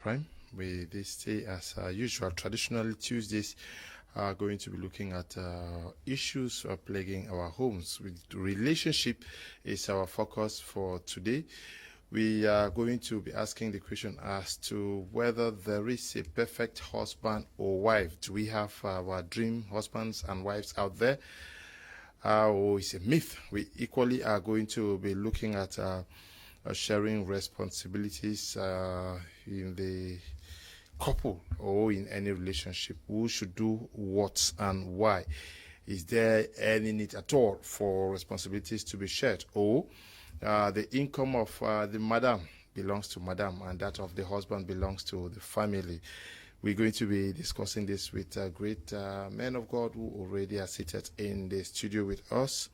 Prime. We this day, as usual, traditionally Tuesdays are going to be looking at issues plaguing our homes. Relationship is our focus for today. We are going to be asking the question as to whether there is a perfect husband or wife. Do we have our dream husbands and wives out there? Or is it a myth? We equally are going to be looking at sharing responsibilities in the couple or in any relationship. Who should do what and why? Is there any need at all for responsibilities to be shared? Or the income of the madam belongs to madam and that of the husband belongs to the family? We're going to be discussing this with great men of God who already are seated in the studio with us.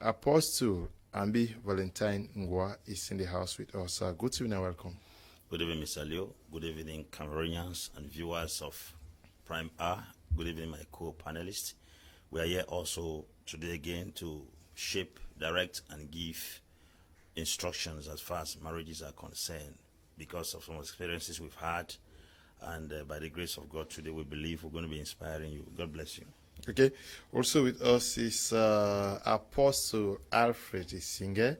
Apostle Ambi Valentine Ngwa is in the house with us. Good evening and welcome. Good evening, Mr. Leo. Good evening, Cameroonians and viewers of Prime R. Good evening, my co-panelists. We are here also today again to shape, direct, and give instructions as far as marriages are concerned because of some experiences we've had. And by the grace of God, today we believe we're going to be inspiring you. God bless you. Okay. Also with us is Apostle Alfred Isinger.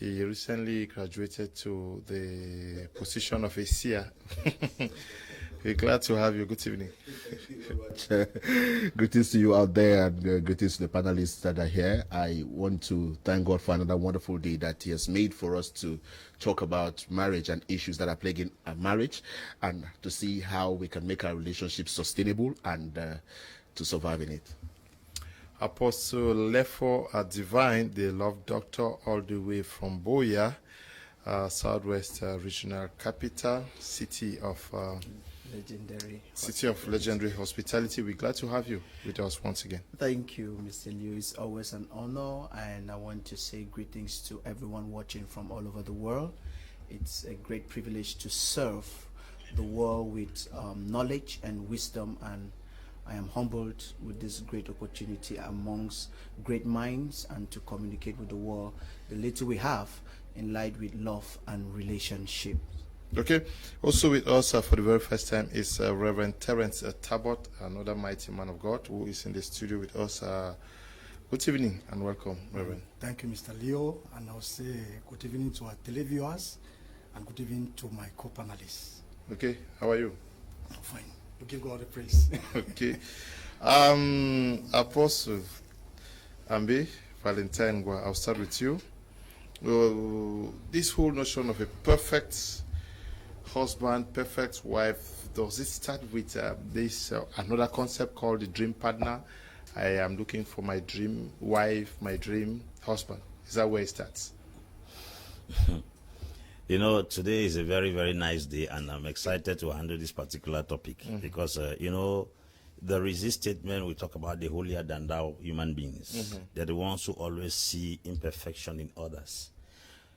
He recently graduated to the position of a seer. We're glad to have you. Good evening. Thank you very much. Greetings to you out there and greetings to the panelists that are here. I want to thank God for another wonderful day that He has made for us to talk about marriage and issues that are plaguing our marriage and to see how we can make our relationship sustainable and to survive in it. Apostle Lefo Divine, the love doctor, all the way from Boya, Southwest Regional Capital, city of legendary hospitality. We're glad to have you with us once again. Thank you, Mr. Liu. It's always an honor, and I want to say greetings to everyone watching from all over the world. It's a great privilege to serve the world with knowledge and wisdom, and I am humbled with this great opportunity amongst great minds and to communicate with the world the little we have in light with love and relationship. Okay. Also with us for the very first time is Reverend Terence Tabot, another mighty man of God who is in the studio with us. Good evening and welcome, Reverend. Thank you, Mr. Leo, and I'll say good evening to our televiewers and good evening to my co-panelists. Okay. How are you? I'm fine. We give God the praise. Okay. Apostle Ambi Valentine, I'll start with you. This whole notion of a perfect husband, perfect wife, does it start with this another concept called the dream partner? I am looking for my dream wife, my dream husband. Is that where it starts? You know, today is a very, very nice day, and I'm excited to handle this particular topic because, you know, there is this statement we talk about the holier than thou human beings. They're the ones who always see imperfection in others.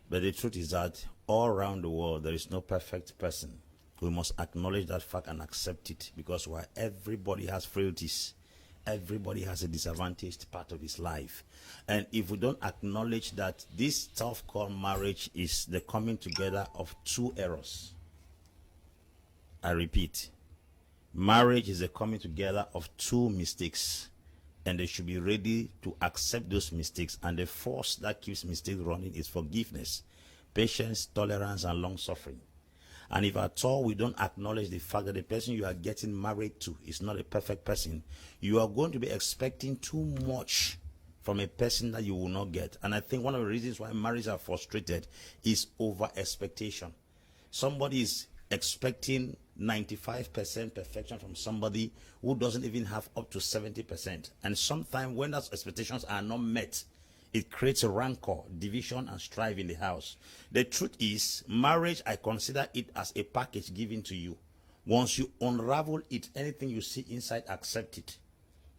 But the truth is that all around the world, there is no perfect person. We must acknowledge that fact and accept it because while everybody has frailties, everybody has a disadvantaged part of his life. And if we don't acknowledge that this stuff called marriage is the coming together of two errors, I repeat, marriage is the coming together of two mistakes, and they should be ready to accept those mistakes. And the force that keeps mistakes running is forgiveness, patience, tolerance, and long-suffering. And if at all we don't acknowledge the fact that the person you are getting married to is not a perfect person, you are going to be expecting too much from a person that you will not get. And I think one of the reasons why marriages are frustrated is over-expectation. Somebody is expecting 95% perfection from somebody who doesn't even have up to 70%. And sometimes when those expectations are not met, it creates a rancor, division, and strife in the house. The truth is, marriage, I consider it as a package given to you. Once you unravel it, anything you see inside, accept it.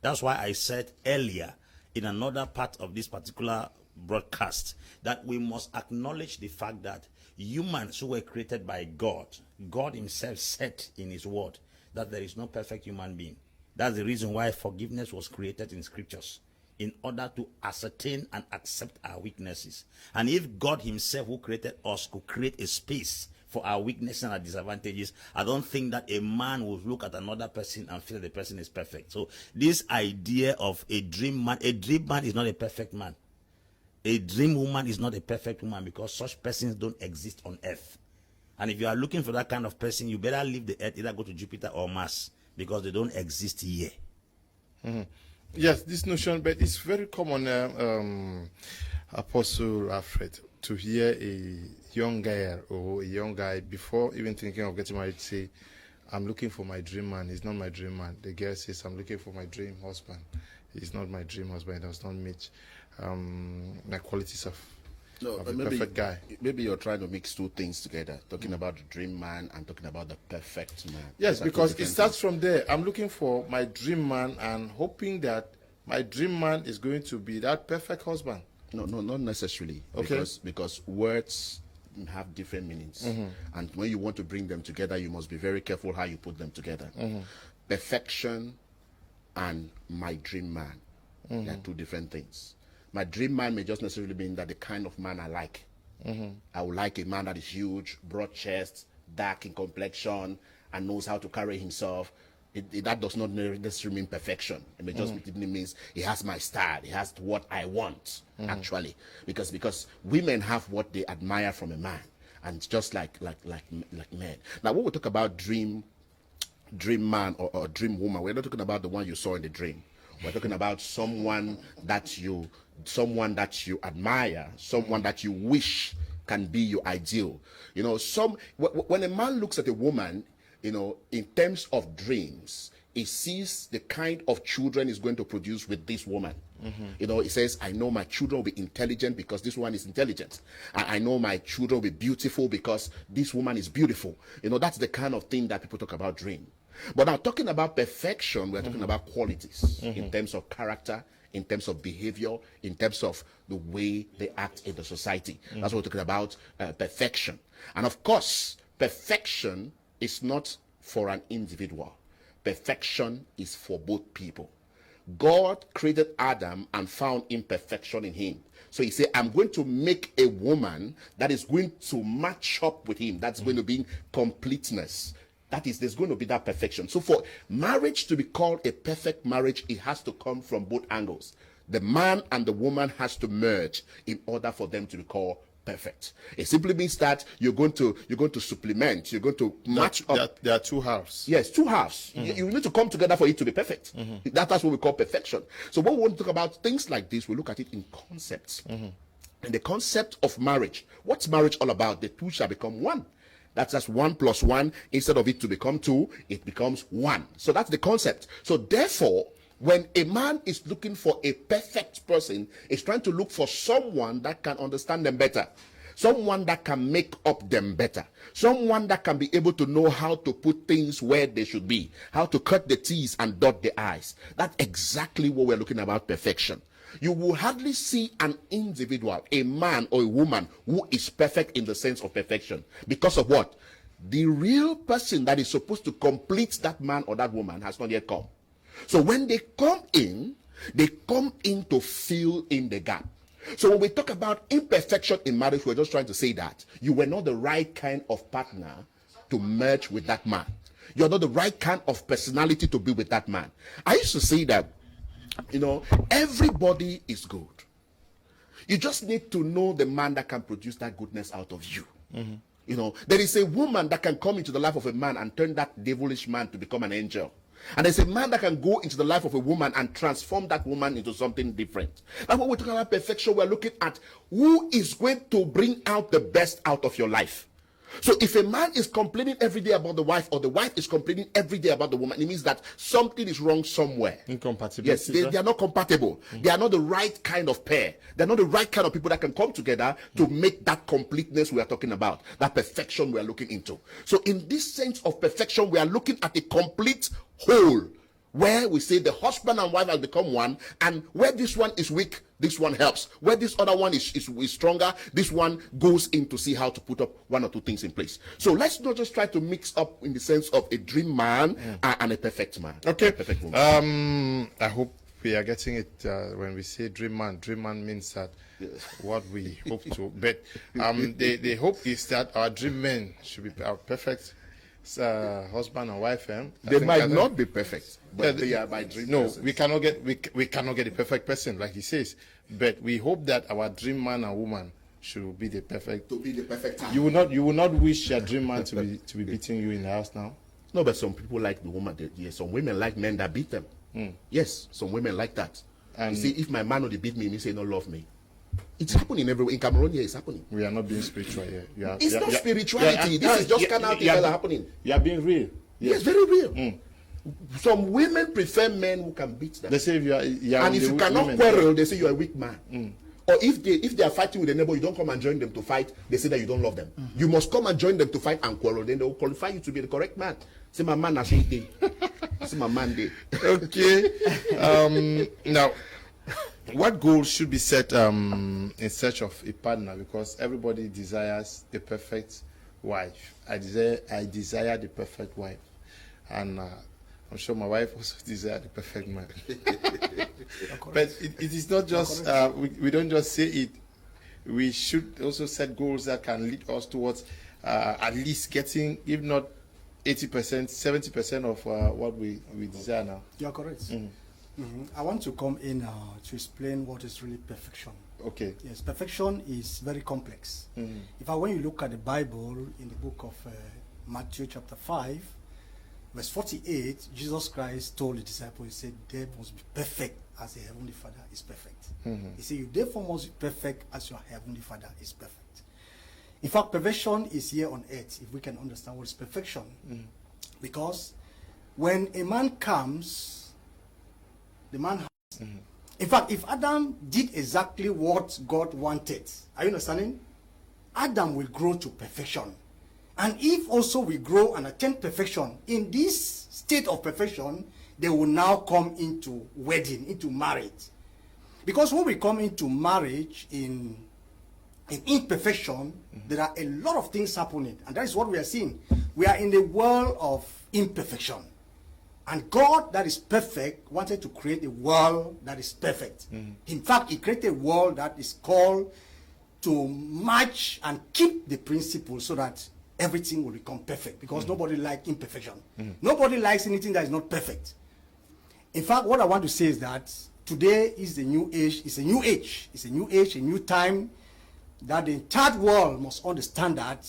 That's why I said earlier in another part of this particular broadcast that we must acknowledge the fact that humans who were created by God, God himself said in his word that there is no perfect human being. That's the reason why forgiveness was created in scriptures, in order to ascertain and accept our weaknesses. And if God himself who created us could create a space for our weaknesses and our disadvantages, I don't think that a man will look at another person and feel the person is perfect. So this idea of a dream man is not a perfect man. A dream woman is not a perfect woman, because such persons don't exist on earth. And if you are looking for that kind of person, you better leave the earth, either go to Jupiter or Mars, because they don't exist here. Yes, this notion, but it's very common, Apostle Alfred, to hear a young girl or a young guy, before even thinking of getting married, say, I'm looking for my dream man. He's not my dream man. The girl says, I'm looking for my dream husband. He's not my dream husband. He does not meet my qualities of a perfect guy. Maybe you're trying to mix two things together, talking about the dream man and talking about the perfect man. Yes, because it starts from there. I'm looking for my dream man and hoping that my dream man is going to be that perfect husband. No, not necessarily. Okay. Because words have different meanings. And when you want to bring them together, you must be very careful how you put them together. Perfection and my dream man, they are two different things. My dream man may just necessarily mean that the kind of man I like. I would like a man that is huge, broad chest, dark in complexion, and knows how to carry himself. That does not necessarily mean perfection. It may just means he has my style. He has what I want, actually. Because women have what they admire from a man, and it's just like men. Now, when we talk about dream man or dream woman, we're not talking about the one you saw in the dream. We're talking about someone that you admire, someone that you wish can be your ideal. You know, when a man looks at a woman, you know, in terms of dreams, he sees the kind of children he's going to produce with this woman. You know, he says, I know my children will be intelligent because this one is intelligent. I know my children will be beautiful because this woman is beautiful. You know, that's the kind of thing that people talk about dream. But now, talking about perfection, we're talking about qualities in terms of character, in terms of behavior, in terms of the way they act in the society. That's what we're talking about, perfection. And of course, perfection is not for an individual. Perfection is for both people. God created Adam and found imperfection in him. So he said, I'm going to make a woman that is going to match up with him. That's going to be completeness. That is, there's going to be that perfection. So for marriage to be called a perfect marriage, it has to come from both angles. The man and the woman has to merge in order for them to be called perfect. It simply means that you're going to supplement, you're going to match up. There are two halves. Yes, two halves. You need to come together for it to be perfect. That's what we call perfection. So when we want to talk about things like this, we look at it in concepts. And the concept of marriage, what's marriage all about? The two shall become one. That's just 1 + 1. Instead of it to become 2, it becomes 1. So that's the concept. So therefore, when a man is looking for a perfect person, he's trying to look for someone that can understand them better, someone that can make up them better, someone that can be able to know how to put things where they should be, how to cut the T's and dot the I's. That's exactly what we're looking about perfection. You will hardly see an individual, a man or a woman, who is perfect in the sense of perfection. Because of what? The real person that is supposed to complete that man or that woman has not yet come. So when they come in to fill in the gap. So when we talk about imperfection in marriage, we're just trying to say that you were not the right kind of partner to merge with that man. You're not the right kind of personality to be with that man. I used to say that, you know, everybody is good. You just need to know the man that can produce that goodness out of you. You know, there is a woman that can come into the life of a man and turn that devilish man to become an angel. And there's a man that can go into the life of a woman and transform that woman into something different. And when we're talking about perfection, we're looking at who is going to bring out the best out of your life. So if a man is complaining every day about the wife, or the wife is complaining every day about the woman, it means that something is wrong somewhere. Incompatibility. Yes, they are not compatible. They are not the right kind of pair. They're not the right kind of people that can come together to make that completeness we are talking about, that perfection we are looking into. So in this sense of perfection, we are looking at a complete whole, where we say the husband and wife have become one, and where this one is weak, this one helps. Where this other one is stronger, this one goes in to see how to put up one or two things in place. So let's not just try to mix up in the sense of a dream man and a perfect man. Okay. A perfect woman. I hope we are getting it when we say dream man. Dream man means that what we hope to. But the hope is that our dream men should be our perfect husband and wife. They might not be perfect, but they are my dream. No, persons. we cannot get the perfect person, like he says. But we hope that our dream man and woman should be the perfect. To be the perfect time. You will not wish your dream man to be beating you in the house now. No, but some people like the woman. Yes, some women like men that beat them. Yes, some women like that. And you see, if my man would beat me, he say no love me. It's happening everywhere. In Cameroon, here, it's happening. We are not being spiritual here. It's not spirituality. This is just carnal things that are happening. You are being real. Yes, very real. Some women prefer men who can beat them. They say if you are and if you cannot quarrel, they say you are a weak man. Or if they are fighting with a neighbor, you don't come and join them to fight, they say that you don't love them. You must come and join them to fight and quarrel, then they will qualify you to be the correct man. Say my man, I say day. Say my man day. Okay. Now, what goals should be set in search of a partner? Because everybody desires the perfect wife. I desire the perfect wife, and I'm sure my wife also desires the perfect man. But it is not just we don't just say it. We should also set goals that can lead us towards at least getting, if not 80%, 70% of what we desire now. You are correct. I want to come in to explain what is really perfection. Okay. Yes, perfection is very complex. When you look at the Bible in the book of Matthew chapter 5, verse 48, Jesus Christ told the disciples, he said, they must be perfect as the Heavenly Father is perfect. He said, you therefore must be perfect as your Heavenly Father is perfect. In fact, perfection is here on earth, if we can understand what is perfection. Because when a man comes, the man has. In fact, if Adam did exactly what God wanted, are you understanding? Adam will grow to perfection. And if also we grow and attain perfection, in this state of perfection, they will now come into wedding, into marriage. Because when we come into marriage in imperfection, there are a lot of things happening. And that is what we are seeing. We are in the world of imperfection. And God, that is perfect, wanted to create a world that is perfect. In fact, he created a world that is called to match and keep the principles so that everything will become perfect. Because nobody likes imperfection. Nobody likes anything that is not perfect. In fact, what I want to say is that today is the new age. It's a new age. It's a new age, a new time, that the entire world must understand that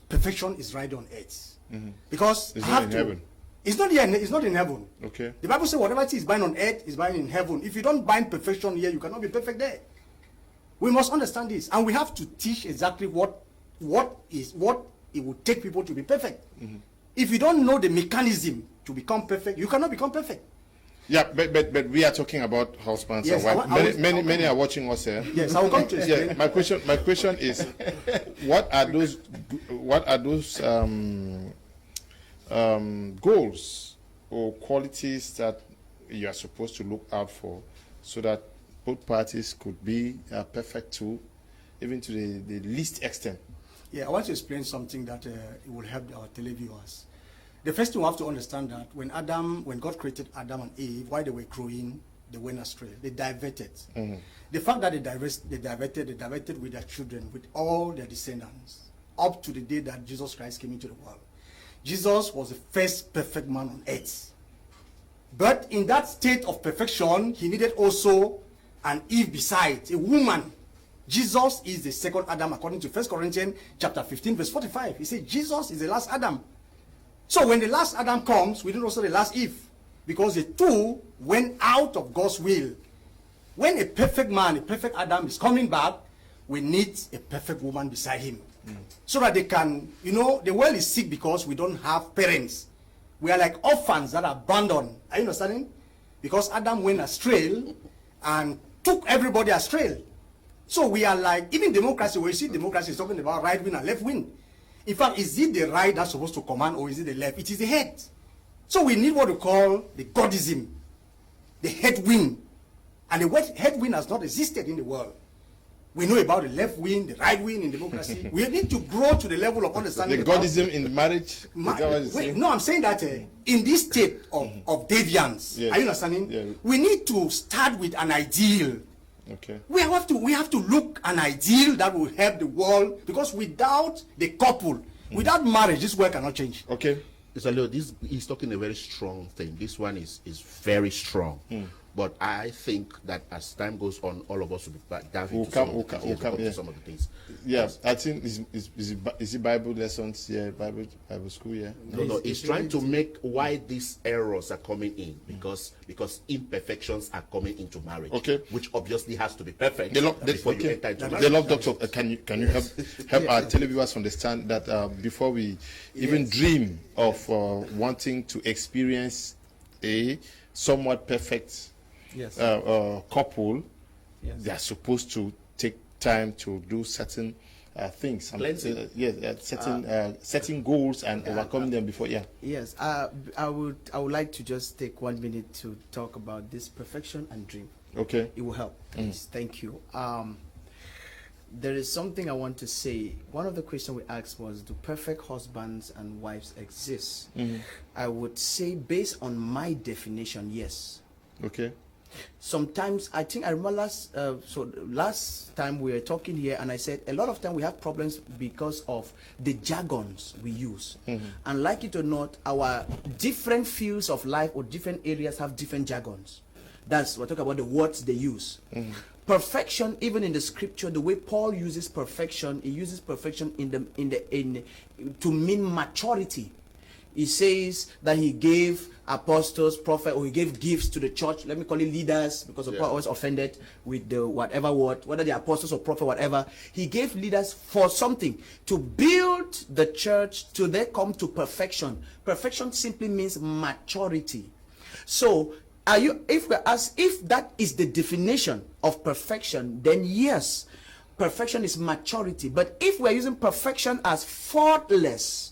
perfection is right on earth. Because it's not in heaven. It's not here. It's not in heaven. Okay. The Bible says whatever is bound on earth is bound in heaven. If you don't bind perfection here, you cannot be perfect there. We must understand this, and we have to teach exactly what it would take people to be perfect. If you don't know the mechanism to become perfect, you cannot become perfect. Yeah, but we are talking about husbands and wives. Many are watching us here. Yes, I will come to explain. Yeah, my question is, what are those goals or qualities that you are supposed to look out for, so that both parties could be perfect too, even to the least extent? Yeah, I want to explain something that it will help our televiewers. The first thing we have to understand that when God created Adam and Eve, while they were growing, they went astray. They diverted. The fact that they diverted with their children, with all their descendants, up to the day that Jesus Christ came into the world. Jesus was the first perfect man on earth. But in that state of perfection, he needed also an Eve besides, a woman. Jesus is the second Adam, according to 1 Corinthians chapter 15, verse 45. He said Jesus is the last Adam. So when the last Adam comes, we need also the last Eve. Because the two went out of God's will. When a perfect man, a perfect Adam is coming back, we need a perfect woman beside him. So that they can, the world is sick because we don't have parents. We are like orphans that are abandoned. Are you understanding? Because Adam went astray and took everybody astray. So we are like, even democracy, where you see democracy is talking about right wing and left wing. In fact, is it the right that's supposed to command, or is it the left? It is the head. So we need what we call the Godism, the head wing. And the head wing has not existed in the world. We know about the left wing, the right wing in democracy. We need to grow to the level of understanding. The Godism in marriage? No, I'm saying that in this state of deviance, yes. are you understanding? Yeah. We need to start with an ideal. Okay. We have to look an ideal that will help the world, because without the couple, without marriage, this world cannot change. Okay. Mr. Leo, he's talking a very strong thing. This one is very strong. But I think that as time goes on, all of us will be diving into some of the things. Yeah, I think is it Bible lessons? Yeah, Bible school. Yeah. No. It's trying to make why these errors are coming in, because imperfections are coming into marriage. Okay. Which obviously has to be perfect before you enter into marriage. The love doctor, can you help our televiewers understand that before we even dream of wanting to experience a somewhat perfect couple, they are supposed to take time to do certain things, setting goals and overcoming them before. Yes, I would like to just take 1 minute to talk about this perfection and dream. Okay, it will help, please. Thank you. There is something I want to say. One of the questions we asked was, do perfect husbands and wives exist? I would say, based on my definition, yes. Okay. Sometimes I remember last time we were talking here, and I said a lot of time we have problems because of the jargons we use. And like it or not, our different fields of life or different areas have different jargons. We're talking about the words they use. Perfection, even in the scripture, the way Paul uses perfection, he uses perfection to mean maturity. He says that he gave apostles, prophets, or he gave gifts to the church. Let me call it leaders, because Paul always offended with the whatever word, whether the apostles or prophet, whatever. He gave leaders for something, to build the church till they come to perfection. Perfection simply means maturity. So, if we ask if that is the definition of perfection, then yes, perfection is maturity. But if we're using perfection as faultless,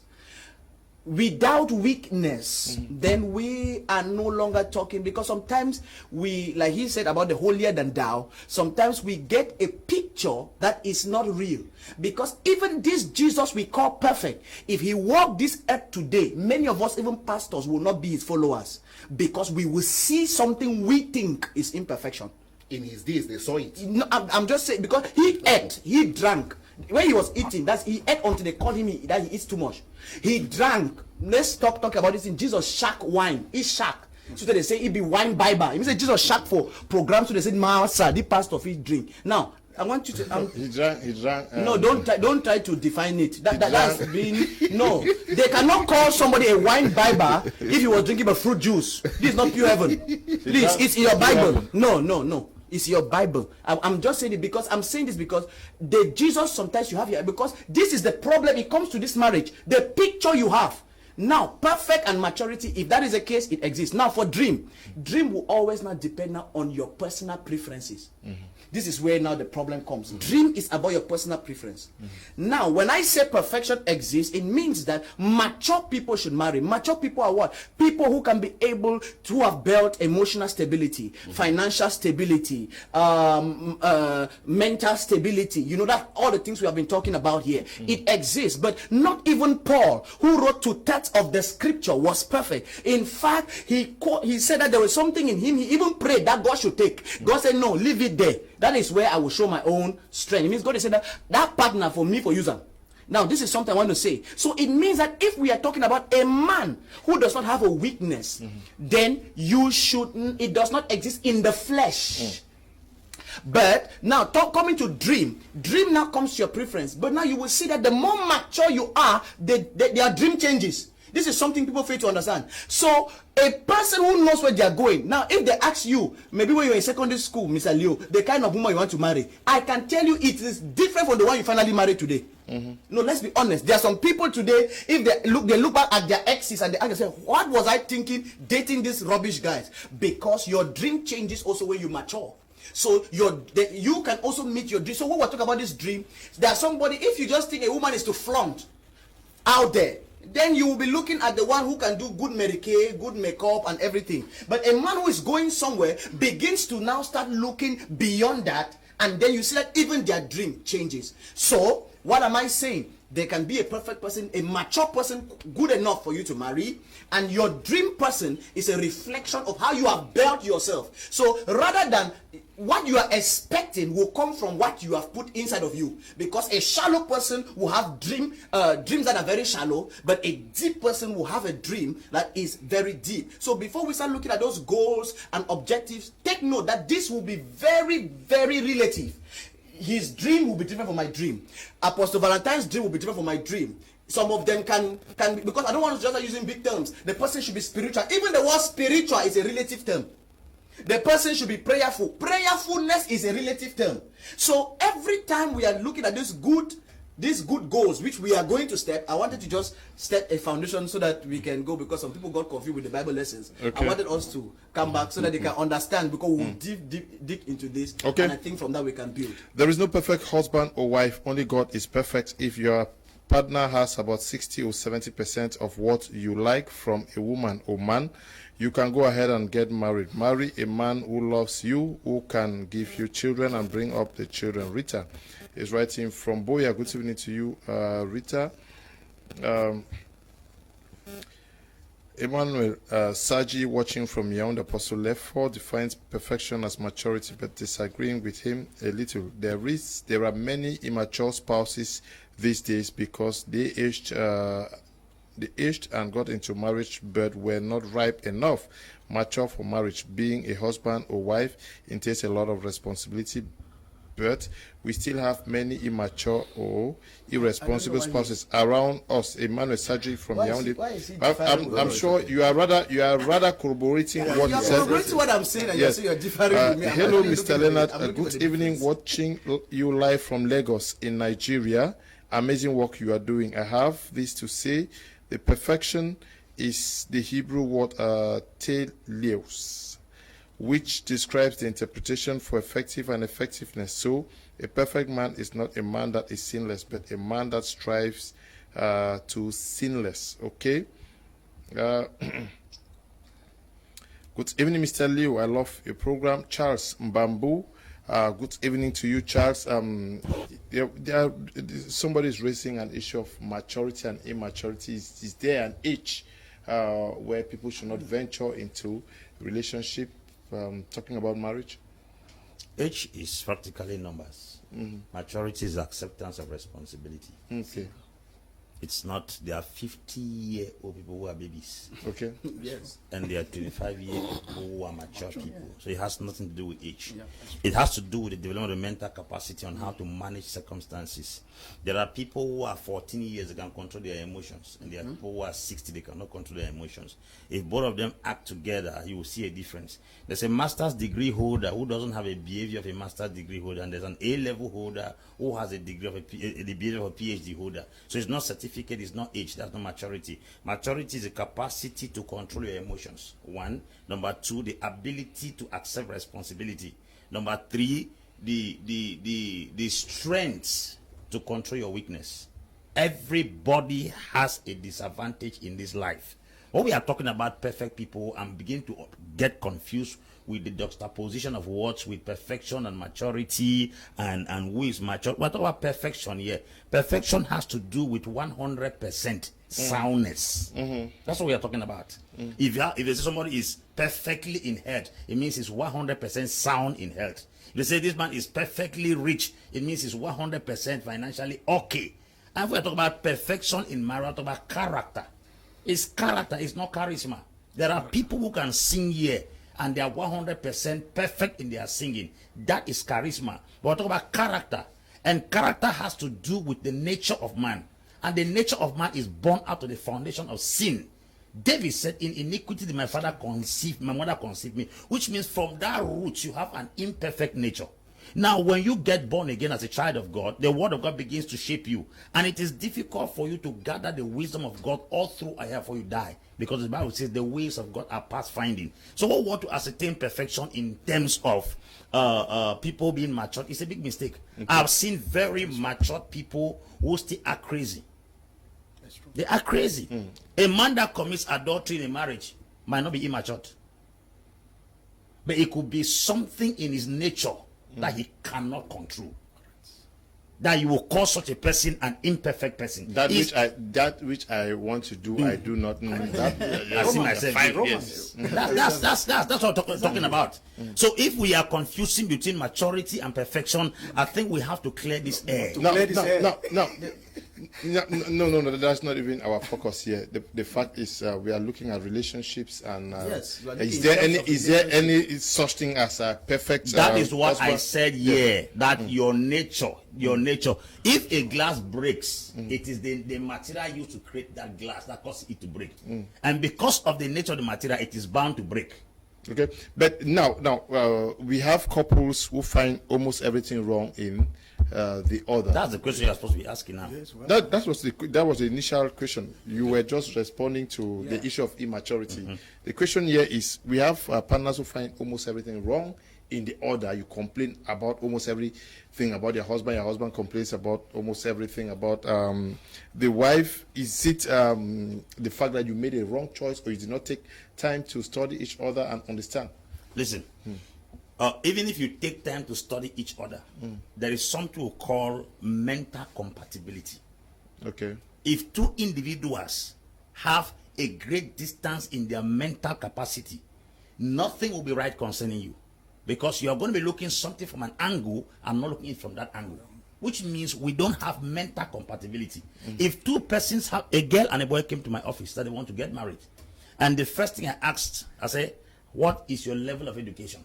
without weakness, then we are no longer talking, because sometimes we, like he said about the holier than thou, sometimes we get a picture that is not real. Because even this Jesus we call perfect, if he walked this earth today, many of us, even pastors, will not be his followers, because we will see something we think is imperfection. In his days, they saw it. No, I'm just saying, because he ate, he drank. When he was eating, he ate until they called him that he eats too much. He drank. Let's talk about this in Jesus. Shark wine. He shark. So they say he be wine bible. He say Jesus shark for programs. So they said, "Master, the pastor of his drink." Now I want you to. He drank. No, don't try to define it. That's being no. They cannot call somebody a wine bible if he was drinking a fruit juice. This is not pure heaven. Please, it's in your Bible. No. It's your Bible. I'm just saying it because I'm saying this because the Jesus sometimes you have here, because this is the problem. It comes to this marriage. The picture you have. Now, perfect and maturity, if that is the case, it exists. Now, for dream will always not depend now on your personal preferences. This is where now the problem comes. Dream is about your personal preference. Now, when I say perfection exists, it means that mature people should marry. Mature people are what? People who can be able to have built emotional stability, financial stability, mental stability. You know, that all the things we have been talking about here. It exists, but not even Paul, who wrote 2/3 of the scripture, was perfect. In fact, he said that there was something in him. He even prayed that God should take. God said, no, leave it there. That is where I will show my own strength. It means God is saying that partner for me, for user. Now, this is something I want to say. So it means that if we are talking about a man who does not have a weakness, then it does not exist in the flesh. But now, coming to dream now comes to your preference. But now you will see that the more mature you are, their dream changes. This is something people fail to understand. So, a person who knows where they are going. Now, if they ask you, maybe when you're in secondary school, Mr. Leo, the kind of woman you want to marry, I can tell you it is different from the one you finally married today. No, let's be honest. There are some people today, if they look back at their exes and they ask themselves, what was I thinking dating these rubbish guys? Because your dream changes also when you mature. So you can also meet your dream. So when we're talking about this dream, there's somebody, if you just think a woman is to flaunt out there, then you will be looking at the one who can do good Mary-Kay, good makeup and everything. But a man who is going somewhere begins to now start looking beyond that and then you see that even their dream changes. So what am I saying? There can be a perfect person, a mature person, good enough for you to marry, and your dream person is a reflection of how you have built yourself. So rather than what you are expecting will come from what you have put inside of you, because a shallow person will have dreams that are very shallow, but a deep person will have a dream that is very deep. So before we start looking at those goals and objectives, take note that this will be very, very relative. His dream will be different from my dream. Apostle Valentine's dream will be different from my dream. Some of them can be, because I don't want to just using big terms. The person should be spiritual. Even the word spiritual is a relative term. The person should be prayerful. Prayerfulness is a relative term. So every time we are looking at these good goals which we are going to step, I wanted to just step a foundation so that we can go, because some people got confused with the Bible lessons. Okay. I wanted us to come back so that they can understand, because we'll dig into this. Okay. And I think from that we can build. There is no perfect husband or wife. Only God is perfect. If your partner has about 60 or 70% of what you like from a woman or man, you can go ahead and get married. Marry a man who loves you, who can give you children and bring up the children. Rita is writing from Boya. Good evening to you, Rita. Emmanuel Saji, watching from Yaoundé, Apostle Lefort, defines perfection as maturity, but disagreeing with him a little. There are many immature spouses these days because they aged and got into marriage but were not ripe enough, mature for marriage. Being a husband or wife entails a lot of responsibility, but we still have many immature or irresponsible spouses around us. Emmanuel Saji from Yaoundé. I'm sure you are rather corroborating what you said. Corroborating what I'm saying, and yes. You're differing with me. Hello, Mr. Leonard. Good evening. Watching you live from Lagos in Nigeria. Amazing work you are doing. I have this to say: the perfection is the Hebrew word teleos, which describes the interpretation for effective and effectiveness. So, a perfect man is not a man that is sinless, but a man that strives to sinless. Okay? Good evening, Mr. Leo. I love your program. Charles Mbambu. Good evening to you, Charles. Somebody is raising an issue of maturity and immaturity. Is there an age where people should not venture into relationship? Talking about marriage? Age is practically numbers. Maturity is acceptance of responsibility. Okay. It's not, there are 50-year-old people who are babies. Okay. Yes. And there are 25-year-old people who are mature people. So it has nothing to do with age. Yeah, it has to do with the development of mental capacity on how to manage circumstances. There are people who are 14 years, they can control their emotions. And there are people who are 60, they cannot control their emotions. If both of them act together, you will see a difference. There's a master's degree holder who doesn't have a behavior of a master's degree holder, and there's an A-level holder who has a degree of the behavior of a PhD holder. So it's not certificate, it's not age, that's not maturity. Maturity is the capacity to control your emotions. 1. Number 2, the ability to accept responsibility. Number 3, the strength to control your weakness. Everybody has a disadvantage in this life. When we are talking about perfect people, I'm beginning to get confused with the juxtaposition of words with perfection and maturity and who is mature. What about perfection here? Perfection has to do with 100% soundness. That's what we are talking about. If somebody is perfectly in health, it means he's 100% sound in health. If you say this man is perfectly rich, it means he's 100% financially okay. And if we are talking about perfection in marriage, we are talking about character. It's character, it's not charisma. There are people who can sing here and they are 100% perfect in their singing. That is charisma. But we're talking about character. And character has to do with the nature of man. And the nature of man is born out of the foundation of sin. David said, in iniquity did my mother conceived me. Which means from that root you have an imperfect nature. Now, when you get born again as a child of God, the word of God begins to shape you. And it is difficult for you to gather the wisdom of God all through a year before you die. Because the Bible says the ways of God are past finding. So we want to ascertain perfection in terms of people being mature. It's a big mistake. Okay. I've seen very mature people who still are crazy. They are crazy. A man that commits adultery in a marriage might not be immature. But it could be something in his nature that he cannot control. That you will call such a person an imperfect person. That which I want to do, I do not know. I see myself. Yes. That's what I'm talking about. So if we are confusing between maturity and perfection, I think we have to clear this air. No, that's not even our focus here. The fact is, we are looking at relationships, and is there any such thing as a perfect? That is what husband? I said. Yeah, that your nature. If a glass breaks, it is the material used to create that glass that causes it to break, and because of the nature of the material, it is bound to break. Okay, but now, we have couples who find almost everything wrong in the other. That's the question you're supposed to be asking now. Yes, well. That was the initial question. You were just responding to the issue of immaturity. The question here is: we have partners who find almost everything wrong in the order. You complain about almost everything about your husband complains about almost everything about the wife. Is it the fact that you made a wrong choice, or you did not take time to study each other and understand? Listen, even if you take time to study each other, there is something we call mental compatibility. Okay. If two individuals have a great distance in their mental capacity, nothing will be right concerning you. Because you are going to be looking something from an angle and not looking it from that angle, which means we don't have mental compatibility. If two persons have, a girl and a boy came to my office that they want to get married, and the first thing I asked, I said, what is your level of education?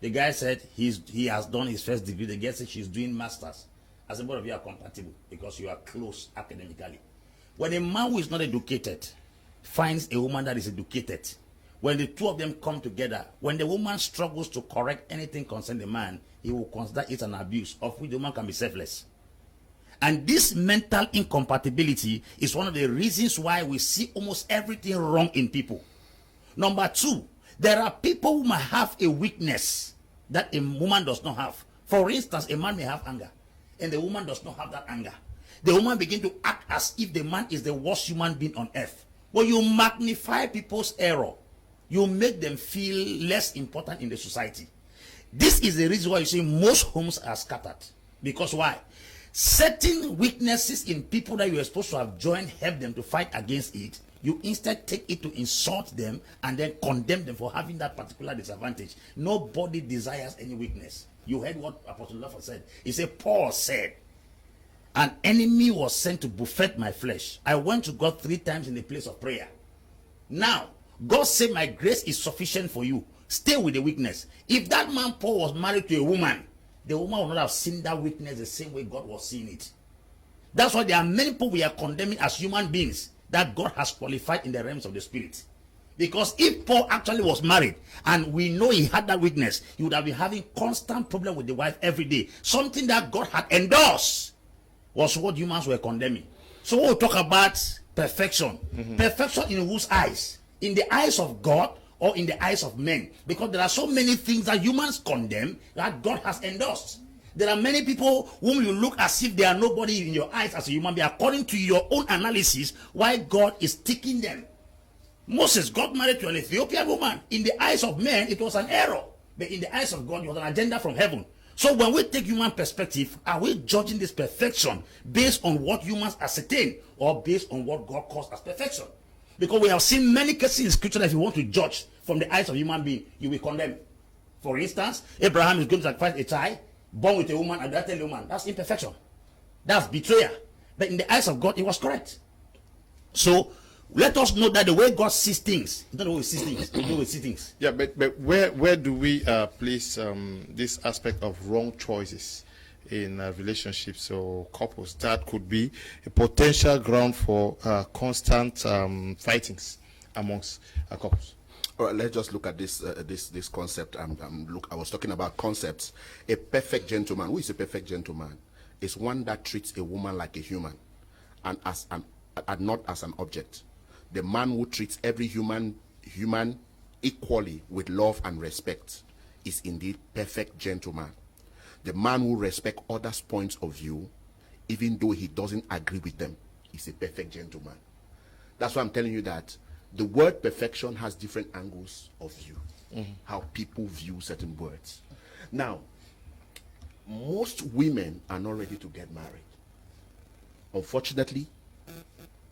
The guy said he has done his first degree. The girl said she's doing masters. I said, both of you are compatible because you are close academically. When a man who is not educated finds a woman that is educated, when the two of them come together, when the woman struggles to correct anything concerning the man, he will consider it an abuse, of which the woman can be selfless. And this mental incompatibility is one of the reasons why we see almost everything wrong in people. Number two, there are people who might have a weakness that a woman does not have. For instance, a man may have anger, and the woman does not have that anger. The woman begins to act as if the man is the worst human being on earth. When you magnify people's error, you make them feel less important in the society. This is the reason why you see most homes are scattered. Because why? Certain weaknesses in people that you are supposed to have joined help them to fight against it. You instead take it to insult them and then condemn them for having that particular disadvantage. Nobody desires any weakness. You heard what Apostle Laffer said. He said, Paul said, an enemy was sent to buffet my flesh. I went to God 3 times in the place of prayer. Now, God said, my grace is sufficient for you. Stay with the weakness. If that man Paul was married to a woman, the woman would not have seen that weakness the same way God was seeing it. That's why there are many people we are condemning as human beings that God has qualified in the realms of the spirit. Because if Paul actually was married and we know he had that weakness, he would have been having constant problem with the wife every day. Something that God had endorsed was what humans were condemning. So we'll talk about perfection. Perfection in whose eyes? In the eyes of God or in the eyes of men? Because there are so many things that humans condemn that God has endorsed. There are many people whom you look as if they are nobody in your eyes as a human being, according to your own analysis, why God is taking them. Moses got married to an Ethiopian woman. In the eyes of men, it was an error. But in the eyes of God, it was an agenda from heaven. So when we take human perspective, are we judging this perfection based on what humans ascertain or based on what God calls as perfection? Because we have seen many cases in scripture that if you want to judge from the eyes of human being, you will condemn. For instance, Abraham is going to sacrifice a child born with a woman and that tell a woman. That's imperfection. That's betrayal. But in the eyes of God, it was correct. So let us know that the way God sees things, not the way we see things, the way we see things. Yeah, but where do we place this aspect of wrong choices in relationships or couples? That could be a potential ground for constant fightings amongst couples. All right, let's just look at this this concept. I was talking about concepts. A perfect gentleman. Who is a perfect gentleman? Is one that treats a woman like a human, and not as an object. The man who treats every human equally with love and respect is indeed perfect gentleman. The man who respects others' points of view, even though he doesn't agree with them, is a perfect gentleman. That's why I'm telling you that the word perfection has different angles of view, how people view certain words. Now, most women are not ready to get married. Unfortunately,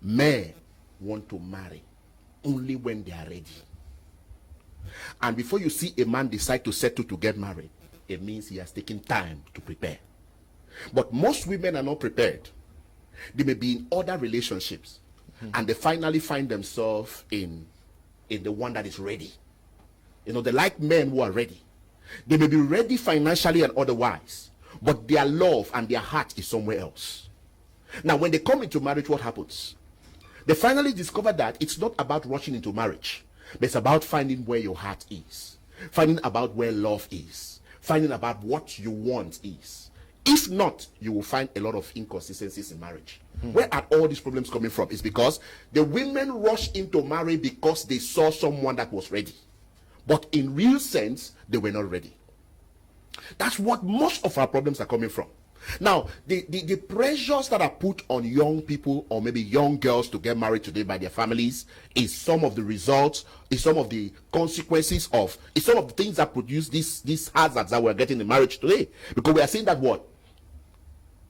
men want to marry only when they are ready. And before you see a man decide to settle to get married, it means he has taken time to prepare. But most women are not prepared. They may be in other relationships, and they finally find themselves in the one that is ready. You know, they like men who are ready. They may be ready financially and otherwise, but their love and their heart is somewhere else. Now, when they come into marriage, what happens? They finally discover that it's not about rushing into marriage, but it's about finding where your heart is, finding about where love is, finding about what you want is. If not, you will find a lot of inconsistencies in marriage. Where are all these problems coming from? It's because the women rush into marriage because they saw someone that was ready. But in real sense, they were not ready. That's what most of our problems are coming from. Now, the pressures that are put on young people or maybe young girls to get married today by their families is some of the results, is some of the consequences of, is some of the things that produce these hazards that we're getting in marriage today. Because we are saying that what?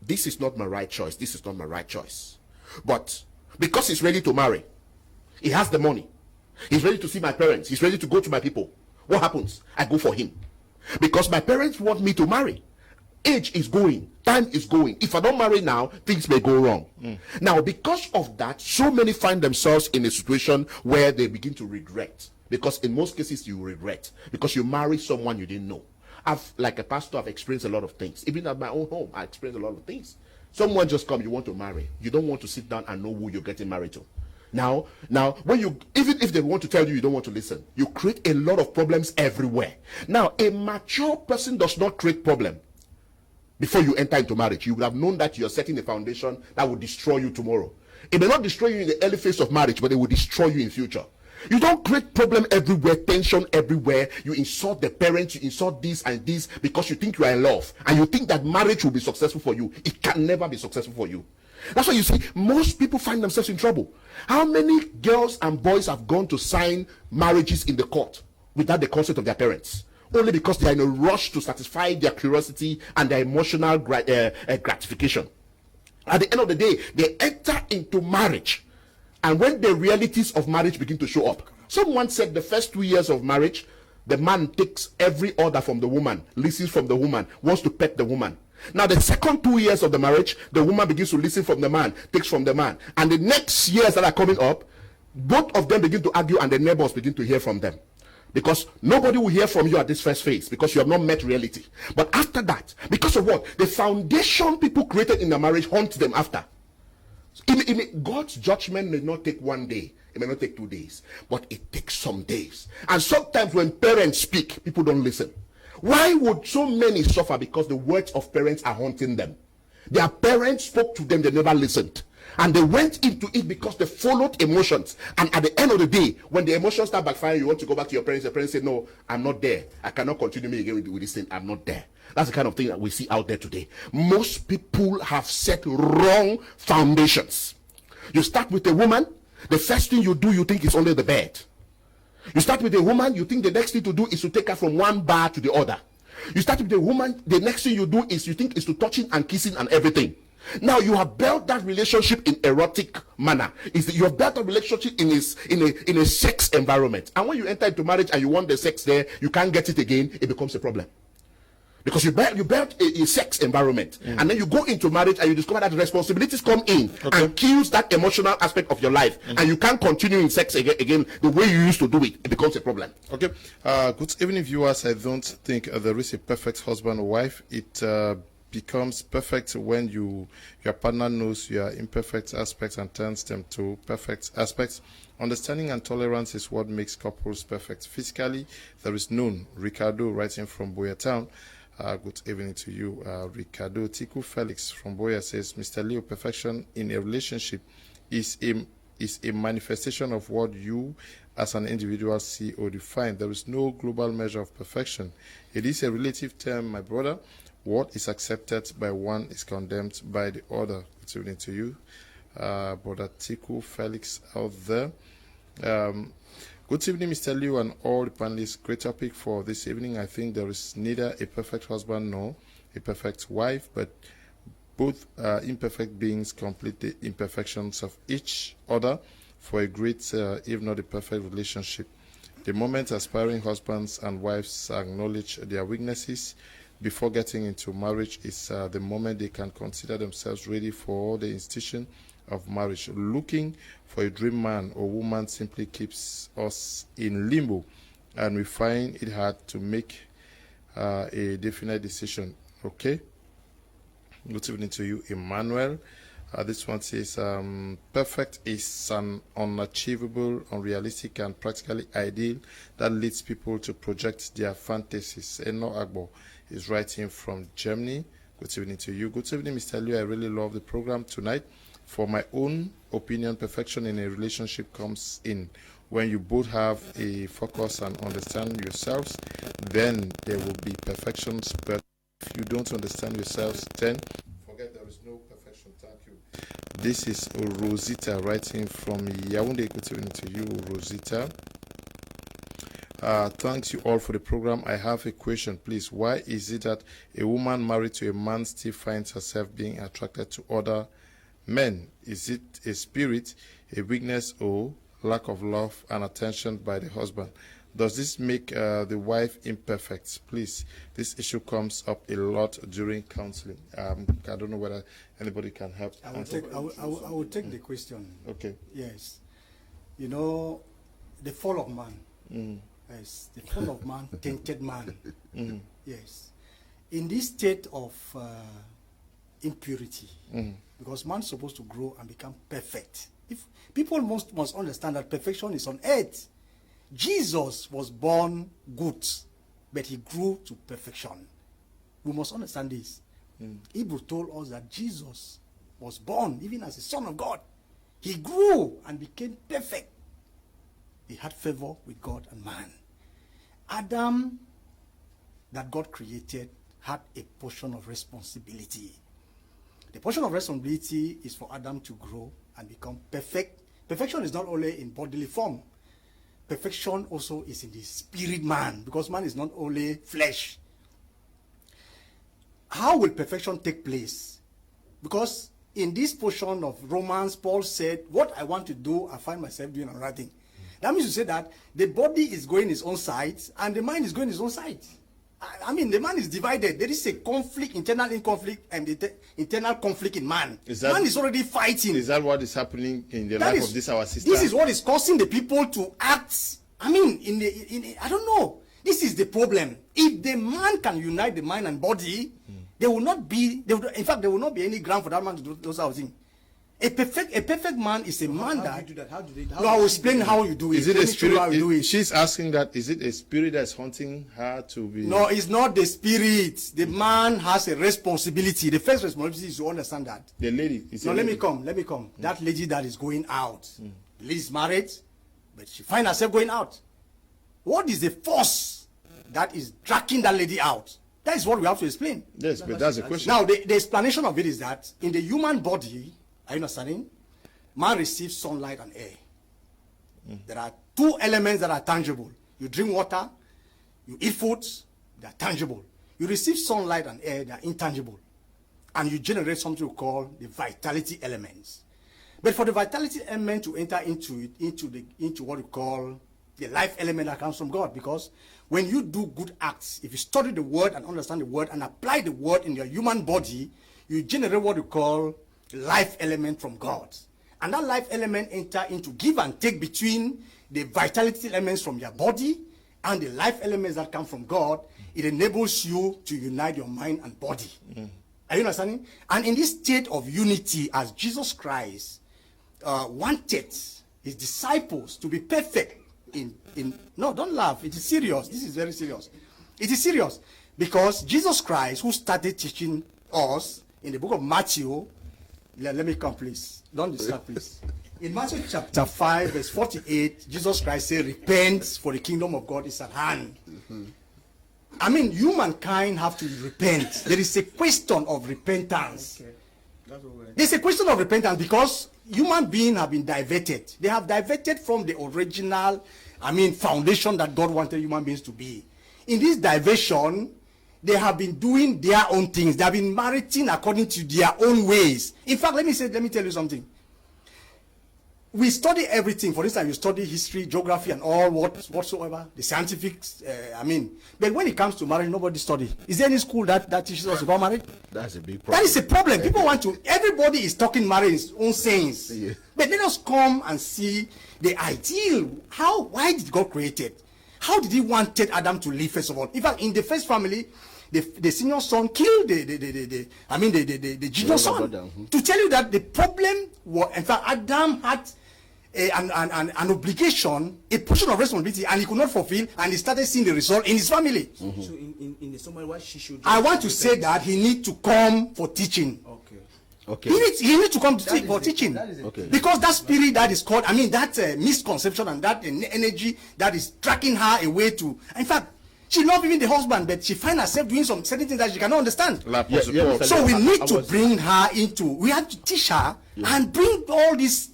This is not my right choice. This is not my right choice. But because he's ready to marry, he has the money, he's ready to see my parents, he's ready to go to my people, what happens? I go for him. Because my parents want me to marry. Age is going, time is going. If I don't marry now, things may go wrong. Now, because of that, so many find themselves in a situation where they begin to regret. Because in most cases, you regret. Because you marry someone you didn't know. Like a pastor, I've experienced a lot of things. Even at my own home, I experienced a lot of things. Someone just come, you want to marry. You don't want to sit down and know who you're getting married to. Now, when you, even if they want to tell you, you don't want to listen. You create a lot of problems everywhere. Now, a mature person does not create problem. Before you enter into marriage, you would have known that you're setting a foundation that will destroy you tomorrow. It may not destroy you in the early phase of marriage, but it will destroy you in future. You don't create problem everywhere, tension everywhere. You insult the parents, you insult this and this because you think you are in love. And you think that marriage will be successful for you. It can never be successful for you. That's why you see, most people find themselves in trouble. How many girls and boys have gone to sign marriages in the court without the consent of their parents? Only because they are in a rush to satisfy their curiosity and their emotional gratification. At the end of the day, they enter into marriage. And when the realities of marriage begin to show up, someone said the first 2 years of marriage, the man takes every order from the woman, listens from the woman, wants to pet the woman. Now, the second 2 years of the marriage, the woman begins to listen from the man, takes from the man. And the next years that are coming up, both of them begin to argue and the neighbors begin to hear from them. Because nobody will hear from you at this first phase because you have not met reality. But after that, because of what? The foundation people created in the marriage haunt them after. God's judgment may not take 1 day. It may not take 2 days. But it takes some days. And sometimes when parents speak, people don't listen. Why would so many suffer? Because the words of parents are haunting them. Their parents spoke to them, they never listened. And they went into it because they followed emotions. And at the end of the day, when the emotions start backfiring, you want to go back to your parents. Your parents say, no, I'm not there. I cannot continue me again with this thing. I'm not there. That's the kind of thing that we see out there today. Most people have set wrong foundations. You start with a woman, the first thing you do, you think is only the bed. You start with a woman, you think the next thing to do is to take her from one bar to the other. You start with a woman, the next thing you do is you think is to touching and kissing and everything. Now you have built that relationship in erotic manner. You have built a relationship in a sex environment. And when you enter into marriage and you want the sex there, you can't get it again, it becomes a problem. Because you built a sex environment. And then you go into marriage and you discover that responsibilities come in and kills that emotional aspect of your life. And you can't continue in sex again the way you used to do it. It becomes a problem. Okay. Good evening, viewers. I don't think there is a perfect husband or wife. It becomes perfect when your partner knows your imperfect aspects and turns them to perfect aspects. Understanding and tolerance is what makes couples perfect. Physically, there is none. Ricardo, writing from Boyertown. Good evening to you, Ricardo. Tiku Felix from Boya says, Mr. Leo, perfection in a relationship is a manifestation of what you as an individual see or define. There is no global measure of perfection. It is a relative term, my brother. What is accepted by one is condemned by the other. Good evening to you, Brother Tiku Felix out there. Good evening, Mr. Liu and all the panelists. Great topic for this evening. I think there is neither a perfect husband nor a perfect wife, but both imperfect beings complete the imperfections of each other for a great, if not a perfect relationship. The moment aspiring husbands and wives acknowledge their weaknesses before getting into marriage is the moment they can consider themselves ready for the institution of marriage. Looking for a dream man or woman simply keeps us in limbo, and we find it hard to make a definite decision. Okay? Good evening to you, Emmanuel. This one says, perfect is an unachievable, unrealistic, and practically ideal that leads people to project their fantasies. Eno Agbo is writing from Germany. Good evening to you. Good evening, Mr. Liu. I really love the program tonight. For my own opinion, perfection in a relationship comes in when you both have a focus and understand yourselves, then there will be perfections. But if you don't understand yourselves, then forget there is no perfection. Thank you. This is Rosita writing from Yaoundé. Good evening to you, Rosita. Thanks you all for the program. I have a question, please. Why is it that a woman married to a man still finds herself being attracted to other men? Is it a spirit, a weakness, or lack of love and attention by the husband? Does this make the wife imperfect? Please, this issue comes up a lot during counseling. I don't know whether anybody can help. I will take the question. Okay. Yes. You know, the fall of man. Yes, the fall of man, tainted man. Yes. In this state of impurity, because man is supposed to grow and become perfect. If people must understand that perfection is on earth. Jesus was born good, but he grew to perfection. We must understand this. Hebrew told us that Jesus was born even as a son of God. He grew and became perfect. He had favor with God and man. Adam, that God created, had a portion of responsibility. The portion of responsibility is for Adam to grow and become perfect. Perfection is not only in bodily form. Perfection also is in the spirit man, because man is not only flesh. How will perfection take place? Because in this portion of Romans, Paul said, what I want to do, I find myself doing another thing. That means to say that the body is going its own side and the mind is going its own side. I mean, the man is divided. There is a conflict, internal conflict, and internal conflict in man. Man is already fighting. Is that what is happening in the life of this our sister? This is what is causing the people to act. I mean, I don't know. This is the problem. If the man can unite the mind and body, there will not be. In fact, there will not be any ground for that man to do those sort of things. A perfect man is a man that. How do that? I will explain how you do it. Is it a spirit? She's asking that. Is it a spirit that's haunting her to be? No, it's not the spirit. The man has a responsibility. The first responsibility is to understand that. The lady. No, let me come. That lady that is going out. The lady is married, but she finds herself going out. What is the force that is dragging that lady out? That is what we have to explain. Yes, but that's the question. Now, the explanation of it is that in the human body, are you understanding? Man receives sunlight and air. There are two elements that are tangible. You drink water, you eat food, they are tangible. You receive sunlight and air, they are intangible. And you generate something we call the vitality elements. But for the vitality element to enter into what we call the life element that comes from God, because when you do good acts, if you study the word and understand the word and apply the word in your human body, you generate what we call life element from God. And that life element enter into give and take between the vitality elements from your body and the life elements that come from God. It enables you to unite your mind and body. Are you understanding? And in this state of unity, as Jesus Christ wanted his disciples to be perfect no, don't laugh. It is serious. This is very serious. It is serious because Jesus Christ, who started teaching us in the book of Matthew, let me come, please. Don't disturb, please. In Matthew chapter 5, verse 48, Jesus Christ said, repent, for the kingdom of God is at hand. I mean, humankind have to repent. There is a question of repentance. Okay. There's a question of repentance because human beings have been diverted. They have diverted from the original, foundation that God wanted human beings to be. In this diversion, they have been doing their own things. They have been marrying according to their own ways. In fact, let me tell you something. We study everything. For instance, you study history, geography, and all whatsoever, the scientific, but when it comes to marriage, nobody study. Is there any school that teaches us about marriage? That's a big problem. That is a problem. People want to, everybody is talking marriage in its own sense. Yeah. But let us come and see the ideal. Why did God create it? How did he wanted Adam to live, first of all? In fact, in the first family, the senior son killed the junior son. To tell you that the problem was, in fact, Adam had an obligation, a portion of responsibility, and he could not fulfill, and he started seeing the result in his family. So in the summary, what she should do, I want to say that he need to come for teaching. Okay. He need to come to for teaching. Okay. Because that spirit that is called, that misconception and that energy that is tracking her away to, in fact, she loves even the husband, but she finds herself doing some certain things that she cannot understand. So we need to bring her into, we have to teach her and bring all this,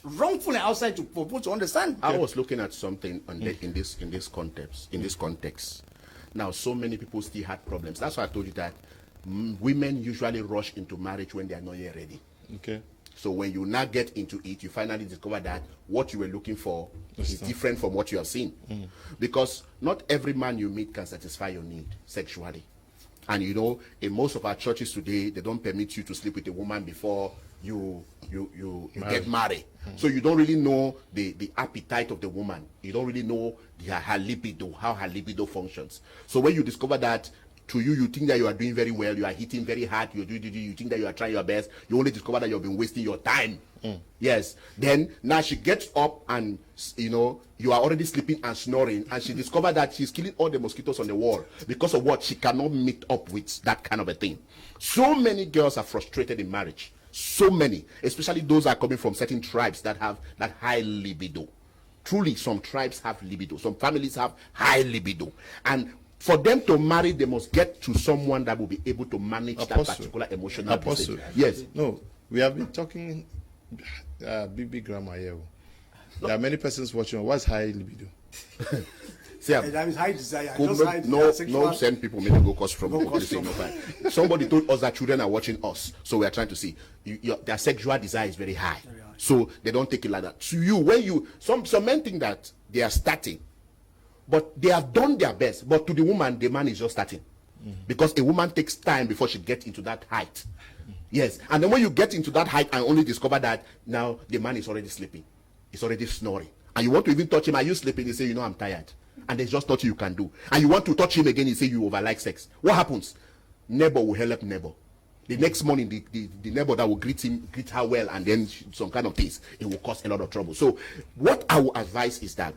wrongful and outside for people to understand. I was looking at something on in this context. Now, so many people still had problems. That's why I told you that women usually rush into marriage when they are not yet ready. Okay. So when you now get into it, you finally discover that what you were looking for is different from what you have seen. Because not every man you meet can satisfy your need sexually. And in most of our churches today, they don't permit you to sleep with a woman before you get married. So you don't really know the appetite of the woman. You don't really know her libido, how her libido functions. So when you discover that, to you think that you are doing very well, you are hitting very hard, you think that you are trying your best, you only discover that you have been wasting your time. Yes. Then now she gets up and you are already sleeping and snoring, and she discovered that she's killing all the mosquitoes on the wall because of what? She cannot meet up with that kind of a thing. So many girls are frustrated in marriage. So many, especially those are coming from certain tribes that have that high libido. Truly, some tribes have libido. Some families have high libido. And for them to marry, they must get to someone that will be able to manage that particular emotional state. Yes. No, we have been talking big grammar here. There are many persons watching. What's high libido? That is high desire. No, send people maybe go cause from somebody told us that children are watching us, so we are trying to see their sexual desire is very high. So they don't take it like that. To you, when some men think that they are starting, but they have done their best. But to the woman, the man is just starting. Because a woman takes time before she gets into that height. Yes. And then when you get into that height and only discover that now the man is already sleeping. He's already snoring. And you want to even touch him. Are you sleeping? He say, I'm tired. And there's just nothing you can do. And you want to touch him again. He say, you overlike sex. What happens? Neighbor will help neighbor. The next morning, the neighbor that will greet her well, and then some kind of things, it will cause a lot of trouble. So what I will advise is that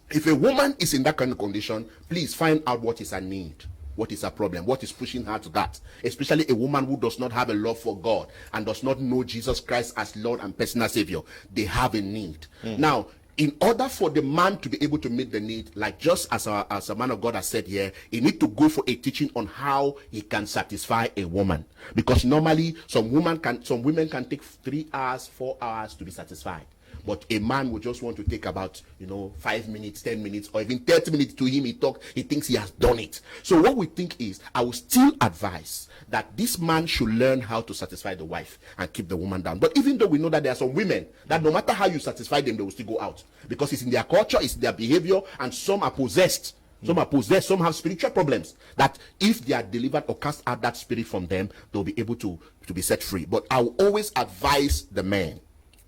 if a woman is in that kind of condition, please find out what is her need, what is her problem, what is pushing her to that. Especially a woman who does not have a love for God and does not know Jesus Christ as Lord and personal Savior. They have a need. Now, in order for the man to be able to meet the need, like just as a man of God has said here, he need to go for a teaching on how he can satisfy a woman. Because normally some women can take 3 hours, 4 hours to be satisfied. But a man will just want to take about 5 minutes, 10 minutes, or even 30 minutes. To him, he thinks he has done it. So what we think is, I will still advise that this man should learn how to satisfy the wife and keep the woman down. But even though we know that there are some women that no matter how you satisfy them, they will still go out, because it's in their culture, it's their behavior, and some are possessed. Some are possessed, some have spiritual problems that if they are delivered or cast out that spirit from them, they'll be able to be set free. But I will always advise the men,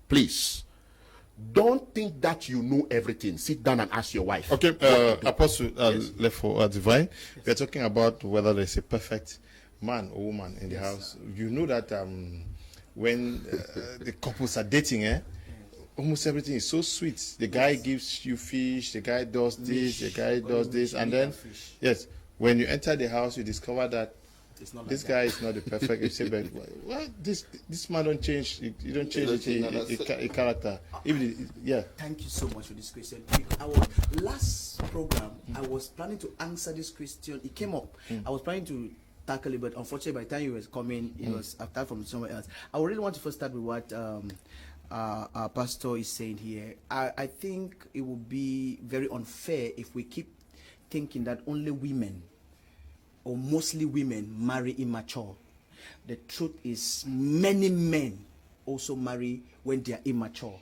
please, don't think that you know everything. Sit down and ask your wife. Okay, Apostle, left for Divine. Yes. We are talking about whether there's a perfect man or woman in the house. You know that when the couples are dating, almost everything is so sweet. The guy gives you fish, the guy does this, the guy does this, and then, when you enter the house, you discover that this guy is not the perfect. You say, but well, this man don't change. You don't change a character. Thank you so much for this question. Our last program, I was planning to answer this question. It came up. I was planning to tackle it, but unfortunately, by the time you was coming, it was after from somewhere else. I really want to first start with what our pastor is saying here. I think it would be very unfair if we keep thinking that only women or mostly women marry immature. The truth is many men also marry when they are immature.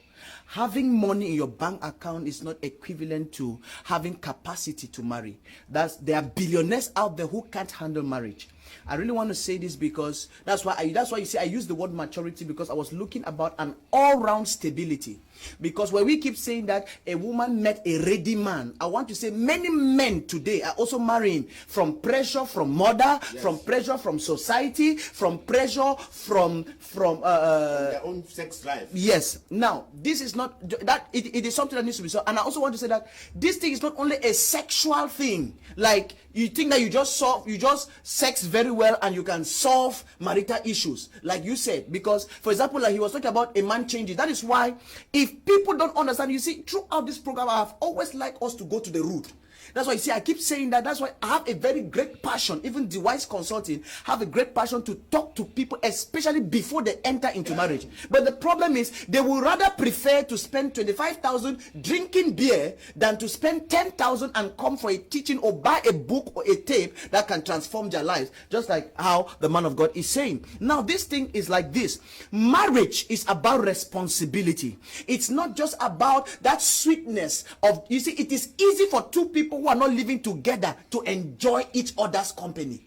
Having money in your bank account is not equivalent to having capacity to marry. There are billionaires out there who can't handle marriage. I really want to say this because that's why you see I use the word maturity, because I was looking about an all-round stability. Because when we keep saying that a woman met a ready man, I want to say many men today are also marrying from pressure from mother, yes, from pressure from society, from pressure from their own sex life. Yes. Now, this is not that it is something that needs to be solved. And I also want to say that this thing is not only a sexual thing. Like you think that you just sex very well and you can solve marital issues, like you said. Because, for example, like he was talking about a man changes. That is why if people don't understand, you see, throughout this program, I have always liked us to go to the root. That's why you see I keep saying that. That's why I have a very great passion. Even the Wise Consulting have a great passion to talk to people, especially before they enter into marriage. But the problem is they will rather prefer to spend 25,000 drinking beer than to spend 10,000 and come for a teaching or buy a book or a tape that can transform their lives. Just like how the man of God is saying. Now this thing is like this. Marriage is about responsibility. It's not just about that sweetness of, you see, it is easy for two people who are not living together to enjoy each other's company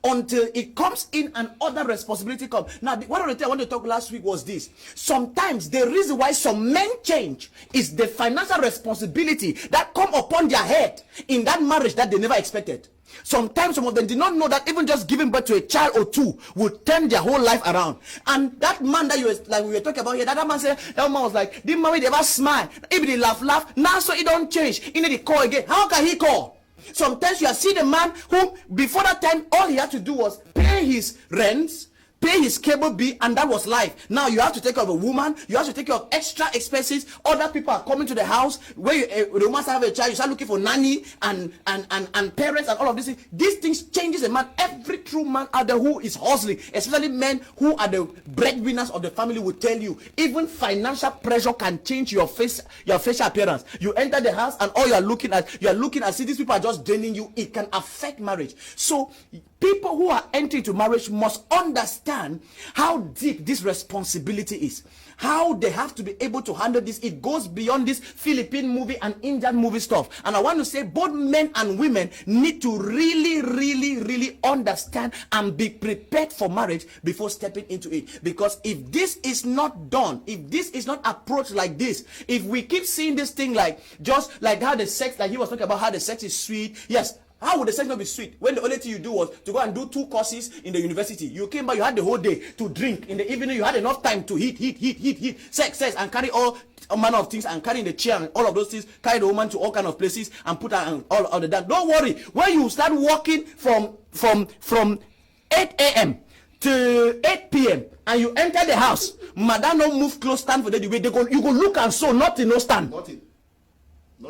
until it comes in and other responsibility comes. Now, one of the things I wanted to talk last week was this. Sometimes the reason why some men change is the financial responsibility that come upon their head in that marriage that they never expected. Sometimes some of them did not know that even just giving birth to a child or two would turn their whole life around. And that man that we were talking about here, that man said, that man was like, the man will never smile. If they laugh, now so it don't change. He need to call again. How can he call? Sometimes you are seeing a man who, before that time, all he had to do was pay his rents, pay his cable bill, and that was life. Now you have to take care of a woman, you have to take care of extra expenses. Other people are coming to the house where the woman have a child, you start looking for nanny and parents and all of these things. These things changes a man. Every true man out there who is hustling, especially men who are the breadwinners of the family, will tell you even financial pressure can change your facial appearance. You enter the house and all you are looking at see these people are just draining you. It can affect marriage. So people who are entering into marriage must understand how deep this responsibility is, how they have to be able to handle this. It goes beyond this Philippine movie and Indian movie stuff. And I want to say both men and women need to really understand and be prepared for marriage before stepping into it. Because if this is not done, if this is not approached like this, if we keep seeing this thing like just like how the sex, like he was talking about how the sex is sweet, yes. How would the sex not be sweet when the only thing you do was to go and do 2 courses in the university? You came back, you had the whole day to drink. In the evening, you had enough time to hit, sex, and carry all manner of things, and carry in the chair and all of those things, carry the woman to all kind of places and put her on all of that. Don't worry. When you start walking from 8 a.m. to 8 p.m. and you enter the house, madam don't move close, stand for the way you go look and so nothing, no stand. Nothing.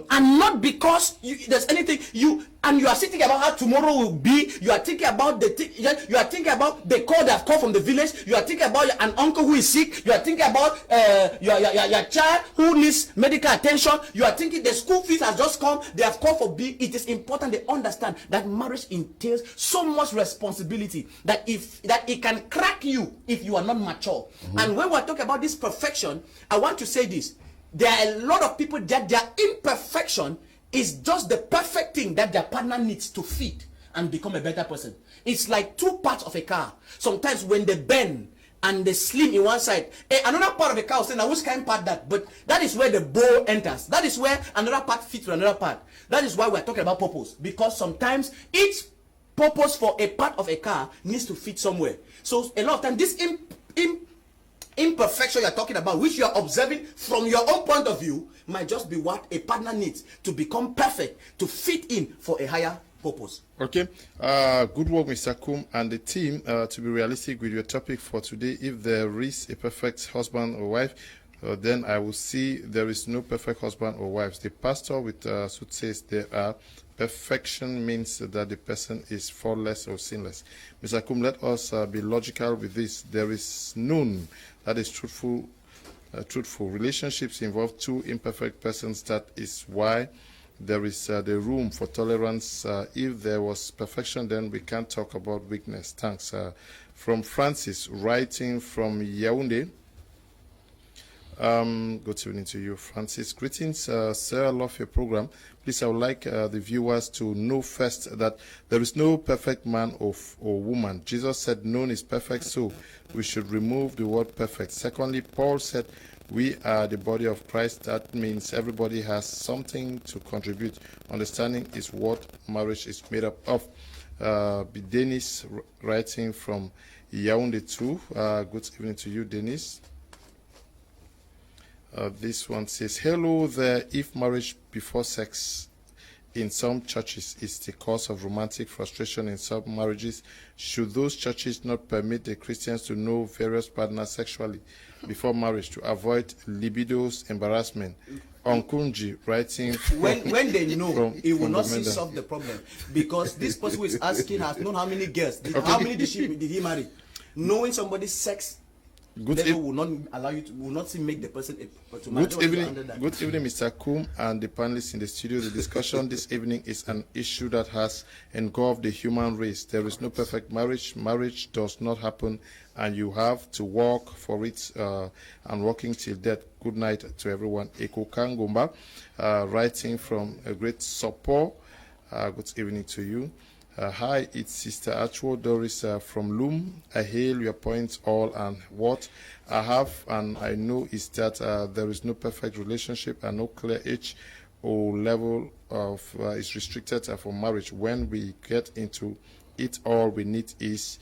And not because there's anything you are thinking about how tomorrow will be. You are thinking about you are thinking about the call that called from the village. You are thinking about an uncle who is sick. You are thinking about your child who needs medical attention. You are thinking the school fees has just come. They have called for bill. It is important they understand that marriage entails so much responsibility that it can crack you if you are not mature. Mm-hmm. And when we're talking about this perfection, I want to say this. There are a lot of people that their imperfection is just the perfect thing that their partner needs to fit and become a better person. It's like 2 parts of a car. Sometimes when they bend and they slim in one side, another part of the car will say, now which kind part that? But that is where the bow enters. That is where another part fits with another part. That is why we're talking about purpose. Because sometimes each purpose for a part of a car needs to fit somewhere. So a lot of times this imperfection you're talking about, which you are observing from your own point of view, might just be what a partner needs to become perfect, to fit in for a higher purpose. Okay, good work, Mr. Kum and the team. To be realistic with your topic for today, if there is a perfect husband or wife, then I will see there is no perfect husband or wives. The pastor with suit says there are. Perfection means that the person is faultless or sinless. Mr. Kum, let us be logical with this. There is none that is truthful. Relationships involve 2 imperfect persons. That is why there is the room for tolerance. If there was perfection, then we can't talk about weakness. Thanks. From Francis, writing from Yaoundé. Good evening to you, Francis. Greetings, sir. I love your program. Please, I would like the viewers to know first that there is no perfect man or woman. Jesus said none is perfect, so we should remove the word perfect. Secondly, Paul said we are the body of Christ. That means everybody has something to contribute. Understanding is what marriage is made up of. Dennis, writing from Yaoundé too. Good evening to you, Dennis. This one says, hello there. If marriage before sex in some churches is the cause of romantic frustration in some marriages, should those churches not permit the Christians to know various partners sexually before marriage to avoid libido's embarrassment? Onkunji, writing when they know, it will not solve the problem, because this person who is asking has known how many girls, how many did he marry? Knowing somebody's sex level will not allow you to, will not make the person to marry. Good evening, Mr. Kum and the panelists in the studio. The discussion this evening is an issue that has engulfed the human race. There is no perfect marriage. Marriage does not happen, and you have to work for it and working till death. Good night to everyone. Eko Kangomba, writing from a great support. Good evening to you. Hi, it's Sister Achwo Doris from Loom. I hail your points all, and what I have and I know is that there is no perfect relationship and no clear age or level of is restricted for marriage. When we get into it, all we need is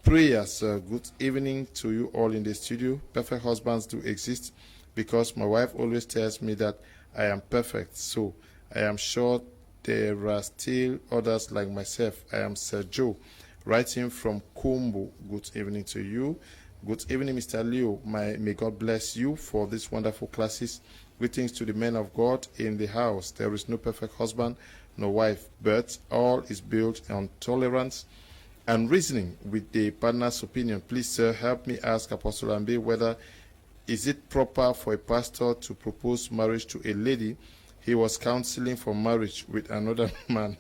prayers. Good evening to you all in the studio. Perfect husbands do exist, because my wife always tells me that I am perfect, so I am sure there are still others like myself. I am Sir Joe, writing from Kumbu. Good evening to you. Good evening, Mr. Leo. May God bless you for these wonderful classes. Greetings to the men of God in the house. There is no perfect husband, no wife, but all is built on tolerance and reasoning with the partner's opinion. Please, sir, help me ask Apostle Ambe whether is it proper for a pastor to propose marriage to a lady he was counseling for marriage with another man,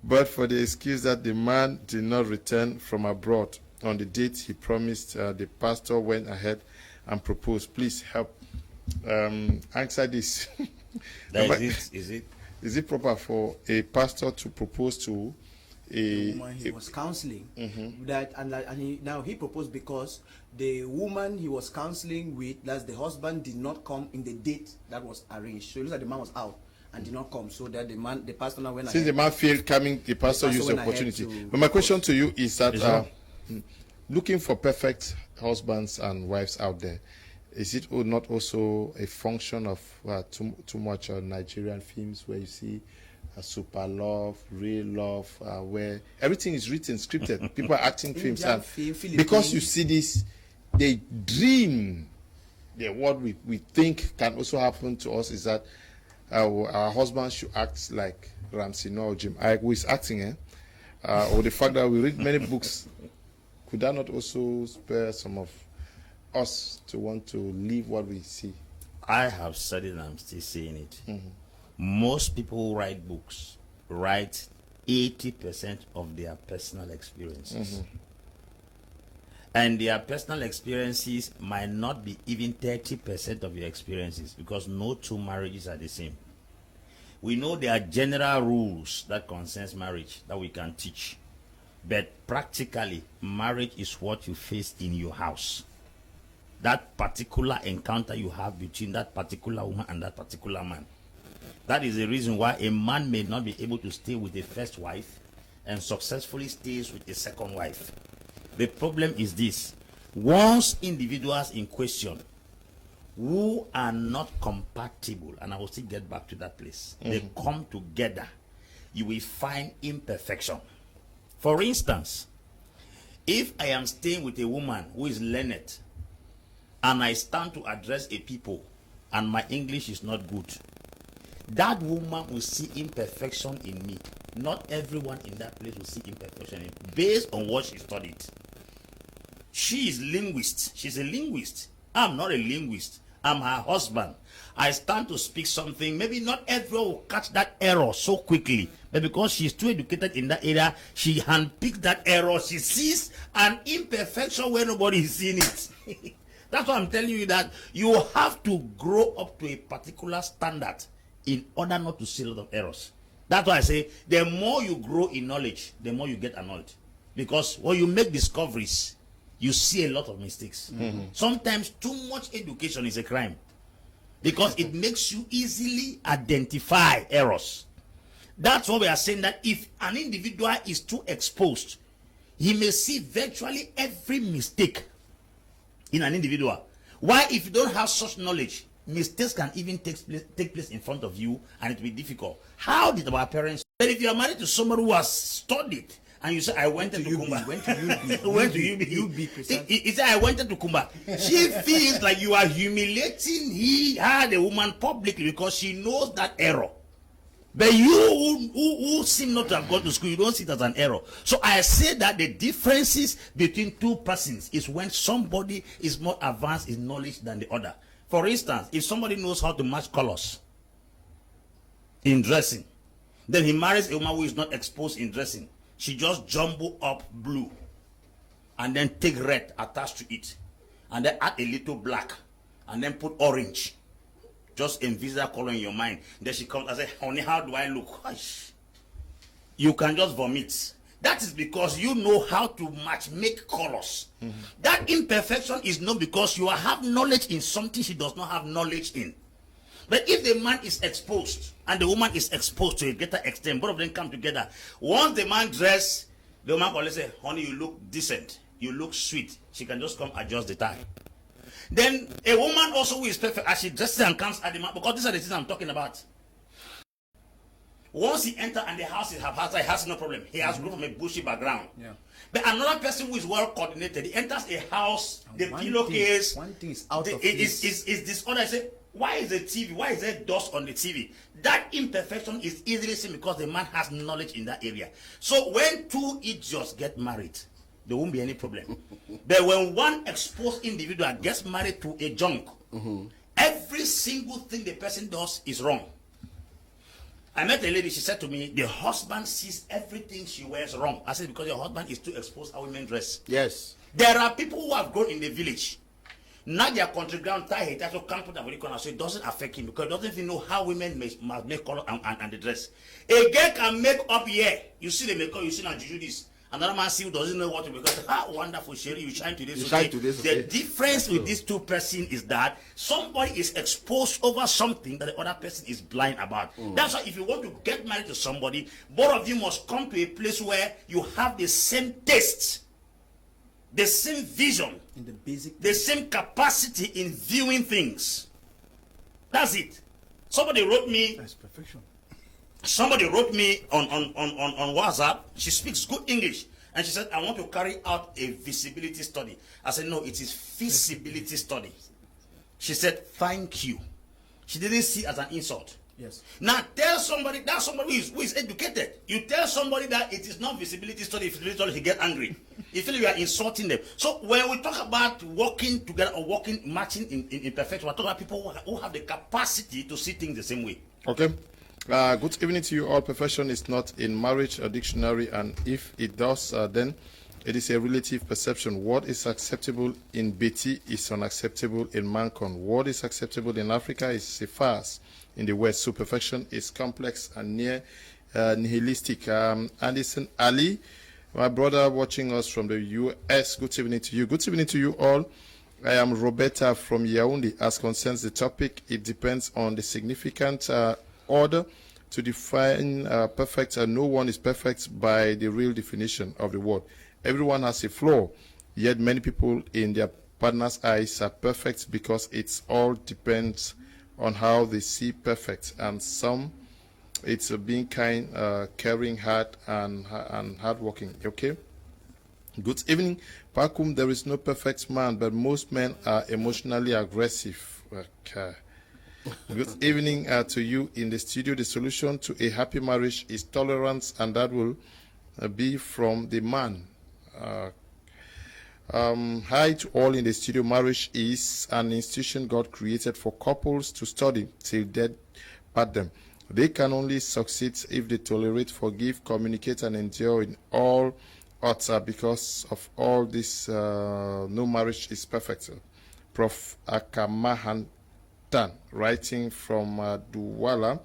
but for the excuse that the man did not return from abroad on the date he promised, the pastor went ahead and proposed. Please help answer this. Is it proper for a pastor to propose to the woman he was counseling? Now he proposed because the woman he was counseling with, that's the husband, did not come in the date that was arranged. So it looks like the man was out and did not come. So that the pastor now went ahead. Since the man failed coming, the pastor used the opportunity. But my question to you is that looking for perfect husbands and wives out there, is it not also a function of too much Nigerian films where you see super love, real love, where everything is written, scripted, people are acting films, and because you see this, they dream. What we think can also happen to us is that our husband should act like Ramsey Noah or Jim Iyke, who is acting, or the fact that we read many books. Could that not also spur some of us to want to live what we see? I have said it and I'm still saying it. Most people who write books write 80% of their personal experiences. And their personal experiences might not be even 30% of your experiences, because no two marriages are the same. We know there are general rules that concerns marriage that we can teach, but practically marriage is what you face in your house. That particular encounter you have between that particular woman and that particular man. That is the reason why a man may not be able to stay with a first wife and successfully stays with a second wife. The problem is this: once individuals in question who are not compatible, and I will still get back to that place, they come together, you will find imperfection. For instance, if I am staying with a woman who is learned and I stand to address a people and my English is not good, that woman will see imperfection in me. Not everyone in that place will see imperfection in me, based on what she studied. She is linguist. She's a linguist. I'm not a linguist. I'm her husband. I stand to speak something. Maybe not everyone will catch that error so quickly. But because she's too educated in that area, she handpicks that error. She sees an imperfection where nobody is seeing it. That's why I'm telling you that you have to grow up to a particular standard in order not to see a lot of errors. That's why I say the more you grow in knowledge, the more you get annoyed. Because when you make discoveries, you see a lot of mistakes. Sometimes too much education is a crime. Because it makes you easily identify errors. That's why we are saying that if an individual is too exposed, he may see virtually every mistake in an individual. Why, if you don't have such knowledge, mistakes can even take place in front of you, and it will be difficult. How did our parents? But if you are married to somebody who has studied, and you say, I went to Kumba. Went to UB. He said, I went to Kumba. She feels like you are humiliating her, the woman, publicly because she knows that error. But you who seem not to have gone to school, you don't see it as an error. So I say that the differences between two persons is when somebody is more advanced in knowledge than the other. For instance, if somebody knows how to match colors in dressing, then he marries a woman who is not exposed in dressing. She just jumble up blue and then take red attached to it and then add a little black and then put orange. Just envisage that color in your mind. Then she comes and says, honey, how do I look? Gosh. You can just vomit. That is because you know how to make colors. That imperfection is not because you have knowledge in something she does not have knowledge in. But if the man is exposed and the woman is exposed to a greater extent, both of them come together. Once the man dresses, the woman can say, honey, you look decent. You look sweet. She can just come adjust the tie. Then a woman also who is perfect, as she dresses and comes at the man, because these are the things I'm talking about. Once he enters and the house is haphazard, he has no problem. He has grown from a bushy background. Yeah. But another person who is well coordinated, he enters a house, the pillowcase, one thing is out of is disorder. I say, why is the TV? Why is there dust on the TV? That imperfection is easily seen because the man has knowledge in that area. So when two idiots get married, there won't be any problem. But when one exposed individual gets married to a junk, every single thing the person does is wrong. I met a lady, she said to me, the husband sees everything she wears wrong. I said, because your husband is too exposed how women dress. Yes. There are people who have grown in the village. Now their country ground tie, that's what can't put that corner, so it doesn't affect him because he doesn't even know how women must make color and the dress. A girl can make up here. You see the makeup, you see now you do this. Another man see who doesn't know what to make. How wonderful, Sherry, you shine today. The difference with these two persons is that somebody is exposed over something that the other person is blind about. That's why if you want to get married to somebody, both of you must come to a place where you have the same taste, the same vision, in the basic, the same capacity in viewing things. That's it. Somebody wrote me. That's perfection. Somebody wrote me on WhatsApp. She speaks good English. And she said, I want to carry out a visibility study. I said, no, it is feasibility study. She said, thank you. She didn't see it as an insult. Yes. Now tell somebody, that's somebody who is educated. You tell somebody that it is not visibility study, feasibility study, he get angry. You feel you are insulting them. So when we talk about working together or matching in perfection, we're talking about people who have the capacity to see things the same way. Okay. Good evening to you all. Perfection is not in marriage or dictionary, and if it does, then it is a relative perception. What is acceptable in Beti is unacceptable in Mancon. What is acceptable in Africa is a farce in the West. So perfection is complex and near nihilistic. Anderson Ali, my brother watching us from the U.S., good evening to you. Good evening to you all. I am Roberta from Yaoundé. As concerns the topic, it depends on the significant order to define perfect. No one is perfect by the real definition of the word. Everyone has a flaw, yet many people in their partner's eyes are perfect because it all depends on how they see perfect. And some, it's being kind, caring, hard, and hardworking. Okay? Good evening. Pakum, there is no perfect man, but most men are emotionally aggressive. Okay. Good evening to you in the studio. The solution to a happy marriage is tolerance, and that will be from the man. Hi to all in the studio. Marriage is an institution God created for couples to study till death part them. They can only succeed if they tolerate, forgive, communicate, and endure in all odds. Because of all this, no marriage is perfect. Prof. Akamahantan, writing from Douala.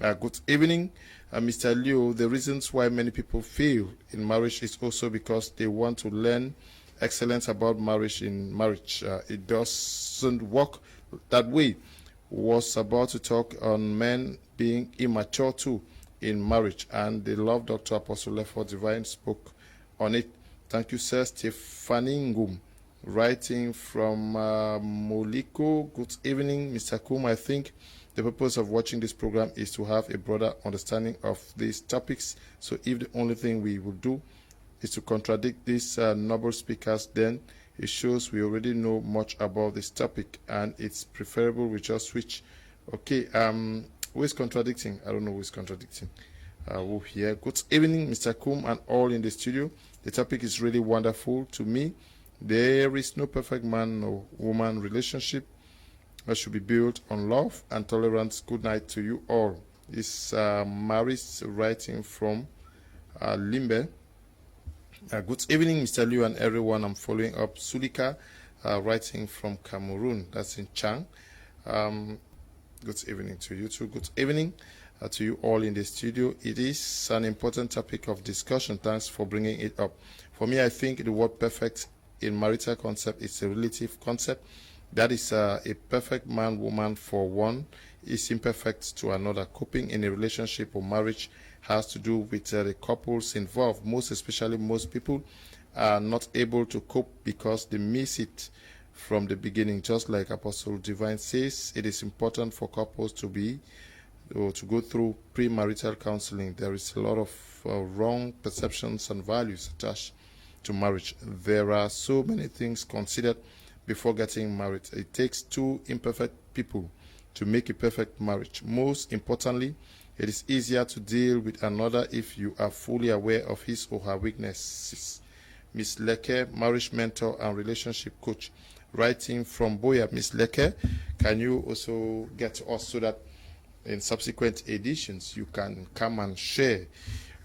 Good evening. Mr. Liu, the reasons why many people fail in marriage is also because they want to learn excellence about marriage in marriage. It doesn't work that way. Was about to talk on men being immature too in marriage, and the love Dr. Apostle Lefford Divine spoke on it. Thank you, sir. Stephanie Ngum, writing from Moliko. Good evening, Mr. Kum. I think the purpose of watching this program is to have a broader understanding of these topics. So if the only thing we will do is to contradict these noble speakers, then it shows we already know much about this topic, and it's preferable we just switch. Okay, who is contradicting? I don't know who is contradicting. Who here? Good evening, Mr. Kum, and all in the studio. The topic is really wonderful to me. There is no perfect man or woman relationship that should be built on love and tolerance. Good night to you all. It's Maris writing from Limbe. Good evening, Mr. Liu and everyone. I'm following up. Sulika, writing from Cameroon. That's in Chang. Good evening to you too. Good evening to you all in the studio. It is an important topic of discussion. Thanks for bringing it up. For me, I think the word perfect in marital concept is a relative concept. That is a perfect man, woman for one is imperfect to another. Coping in a relationship or marriage has to do with the couples involved. Most especially, most people are not able to cope because they miss it from the beginning. Just like Apostle Divine says, it is important for couples to go through premarital counseling. There is a lot of wrong perceptions and values attached to marriage. There are so many things considered before getting married. It takes two imperfect people to make a perfect marriage. Most importantly, it is easier to deal with another if you are fully aware of his or her weaknesses. Miss Leke, marriage mentor and relationship coach, writing from Boya. Miss Leke, can you also get to us so that in subsequent editions you can come and share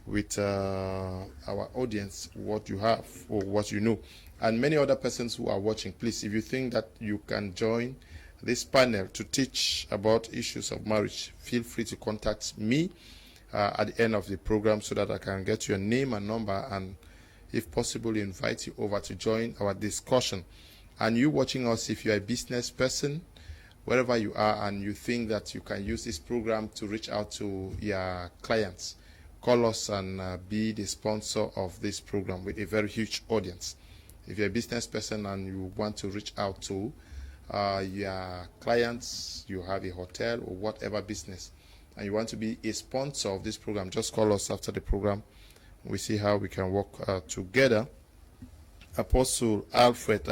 with our audience what you have or what you know? And many other persons who are watching, please, if you think that you can join this panel to teach about issues of marriage, feel free to contact me at the end of the program so that I can get your name and number, and if possible, invite you over to join our discussion. And you watching us, if you're a business person, wherever you are, and you think that you can use this program to reach out to your clients, call us and be the sponsor of this program with a very huge audience. If you're a business person and you want to reach out to your clients, you have a hotel or whatever business, and you want to be a sponsor of this program, just call us after the program. We see how we can work together. Apostle Alfred,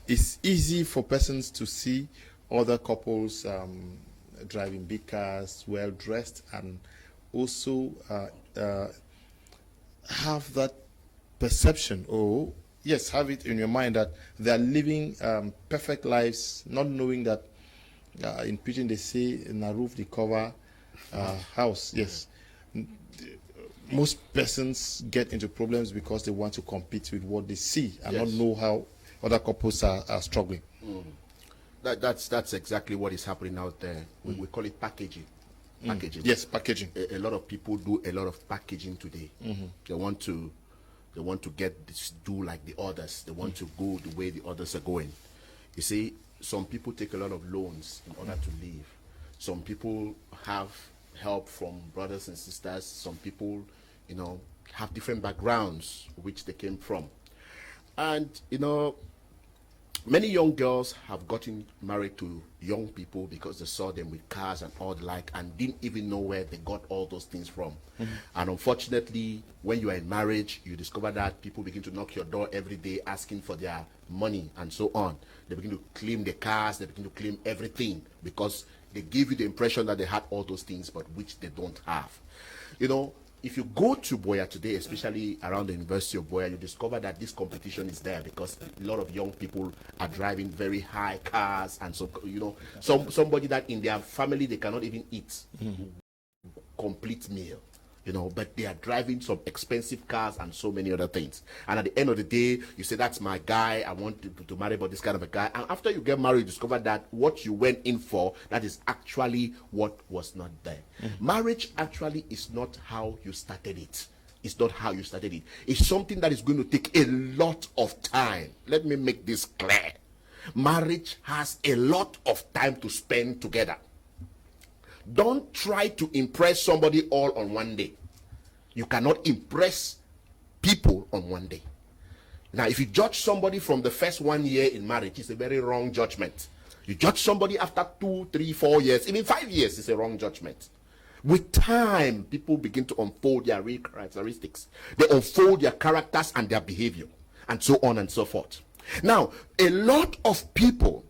it's easy for persons to see other couples driving big cars, well dressed, and also have that perception, or yes, have it in your mind that they are living perfect lives, not knowing that in Pidgin they say na roof the cover house. Yes, most persons get into problems because they want to compete with what they see and not know how other couples are struggling. That's exactly what is happening out there. We call it packaging. Packaging. Yes, packaging. A lot of people do a lot of packaging today. They want to get this, do like the others. They want to go the way the others are going. You see, some people take a lot of loans in order to live. Some people have help from brothers and sisters. Some people, have different backgrounds which they came from. And, many young girls have gotten married to young people because they saw them with cars and all the like and didn't even know where they got all those things from. And unfortunately, when you are in marriage, you discover that people begin to knock your door every day asking for their money and so on. They begin to claim the cars, they begin to claim everything because they give you the impression that they had all those things, but which they don't have. if you go to Boya today, especially around the University of Boya, you discover that this competition is there because a lot of young people are driving very high cars, and so somebody that in their family they cannot even eat complete meal. But they are driving some expensive cars and so many other things. And at the end of the day, you say, that's my guy, I want to marry but this kind of a guy. And after you get married, you discover that what you went in for, that is actually what was not there. Marriage actually is not how you started it. It's not how you started it. It's something that is going to take a lot of time. Let me make this clear. Marriage has a lot of time to spend together. Don't try to impress somebody all on one day. You cannot impress people on one day. Now, if you judge somebody from the first 1 year in marriage, it's a very wrong judgment. You judge somebody after 2, 3, 4 years, even 5 years, it's a wrong judgment. With time, people begin to unfold their real characteristics. They unfold their characters and their behavior, and so on and so forth. Now, a lot of people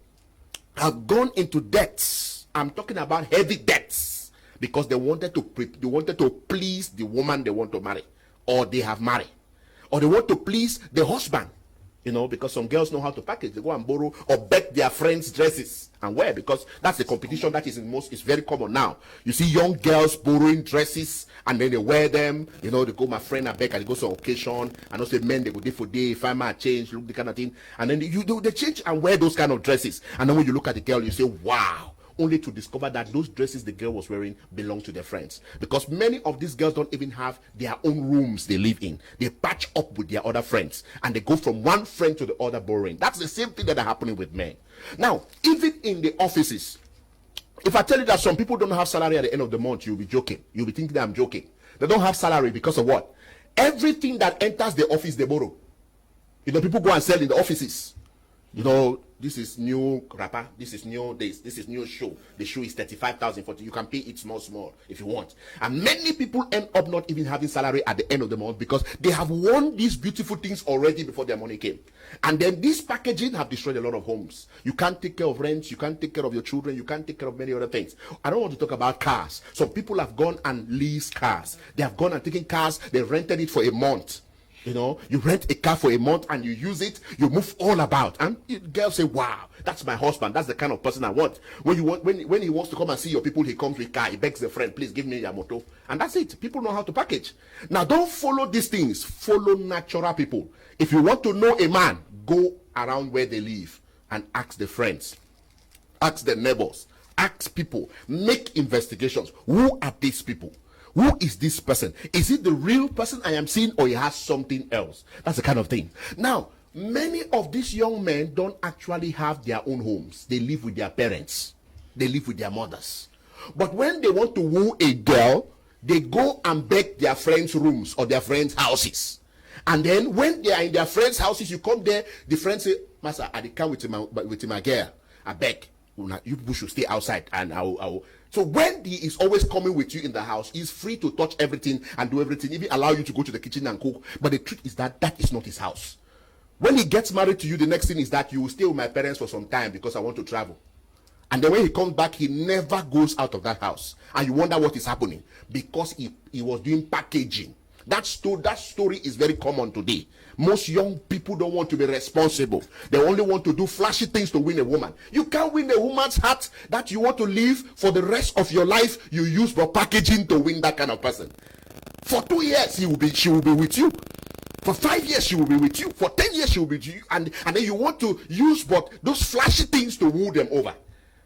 have gone into debts. I'm talking about heavy debts because they wanted to please the woman they want to marry, or they have married, or they want to please the husband, because some girls know how to package. They go and borrow or beg their friends' dresses and wear, because that's the competition that is is very common now. You see young girls borrowing dresses and then they wear them. They go, my friend, I beg, and they go to an occasion, and also men, they go day for day, find my change, look the kind of thing, and then they change and wear those kind of dresses. And then when you look at the girl, you say, wow. Only to discover that those dresses the girl was wearing belong to their friends. Because many of these girls don't even have their own rooms they live in. They patch up with their other friends, and they go from one friend to the other borrowing. That's the same thing that are happening with men. Now, even in the offices, if I tell you that some people don't have salary at the end of the month, you'll be joking. You'll be thinking that I'm joking. They don't have salary because of what? Everything that enters the office, they borrow. People go and sell in the offices. This is new wrapper, this is new this is new shoe. The shoe is 35,000 for you can pay it small if you want. And many people end up not even having salary at the end of the month because they have won these beautiful things already before their money came. And then this packaging have destroyed a lot of homes. You can't take care of rent, you can't take care of your children, you can't take care of many other things. I don't want to talk about cars. Some people have gone and leased cars. They have gone and taken cars, they rented it for a month. You rent a car for a month and you use it, you move all about, and girls say, wow, that's my husband, that's the kind of person I want. When he wants to come and see your people, he comes with a car, he begs the friend, please give me your motor, and that's it. People know how to package. Now, don't follow these things, follow natural people. If you want to know a man, go around where they live and ask the friends, ask the neighbors, ask people, make investigations. Who are these people? Who is this person? Is it the real person I am seeing, or he has something else? That's the kind of thing. Now, many of these young men don't actually have their own homes. They live with their parents. They live with their mothers. But when they want to woo a girl, they go and beg their friends' rooms or their friends' houses. And then when they are in their friends' houses, you come there, the friends say, Master, I come with my girl. I beg. You should stay outside, and I will. So when he is always coming with you in the house, he's free to touch everything and do everything, even allow you to go to the kitchen and cook. But the truth is that is not his house. When he gets married to you, the next thing is that you will stay with my parents for some time because I want to travel. And then when he comes back, he never goes out of that house. And you wonder what is happening. Because he was doing packaging. That story is very common today. Most young people don't want to be responsible. They only want to do flashy things to win a woman. You can't win a woman's heart that you want to live for the rest of your life. You use for packaging to win that kind of person. For 2 years, she will be with you. For 5 years, she will be with you. For 10 years, she will be with you. And then you want to use but those flashy things to woo them over.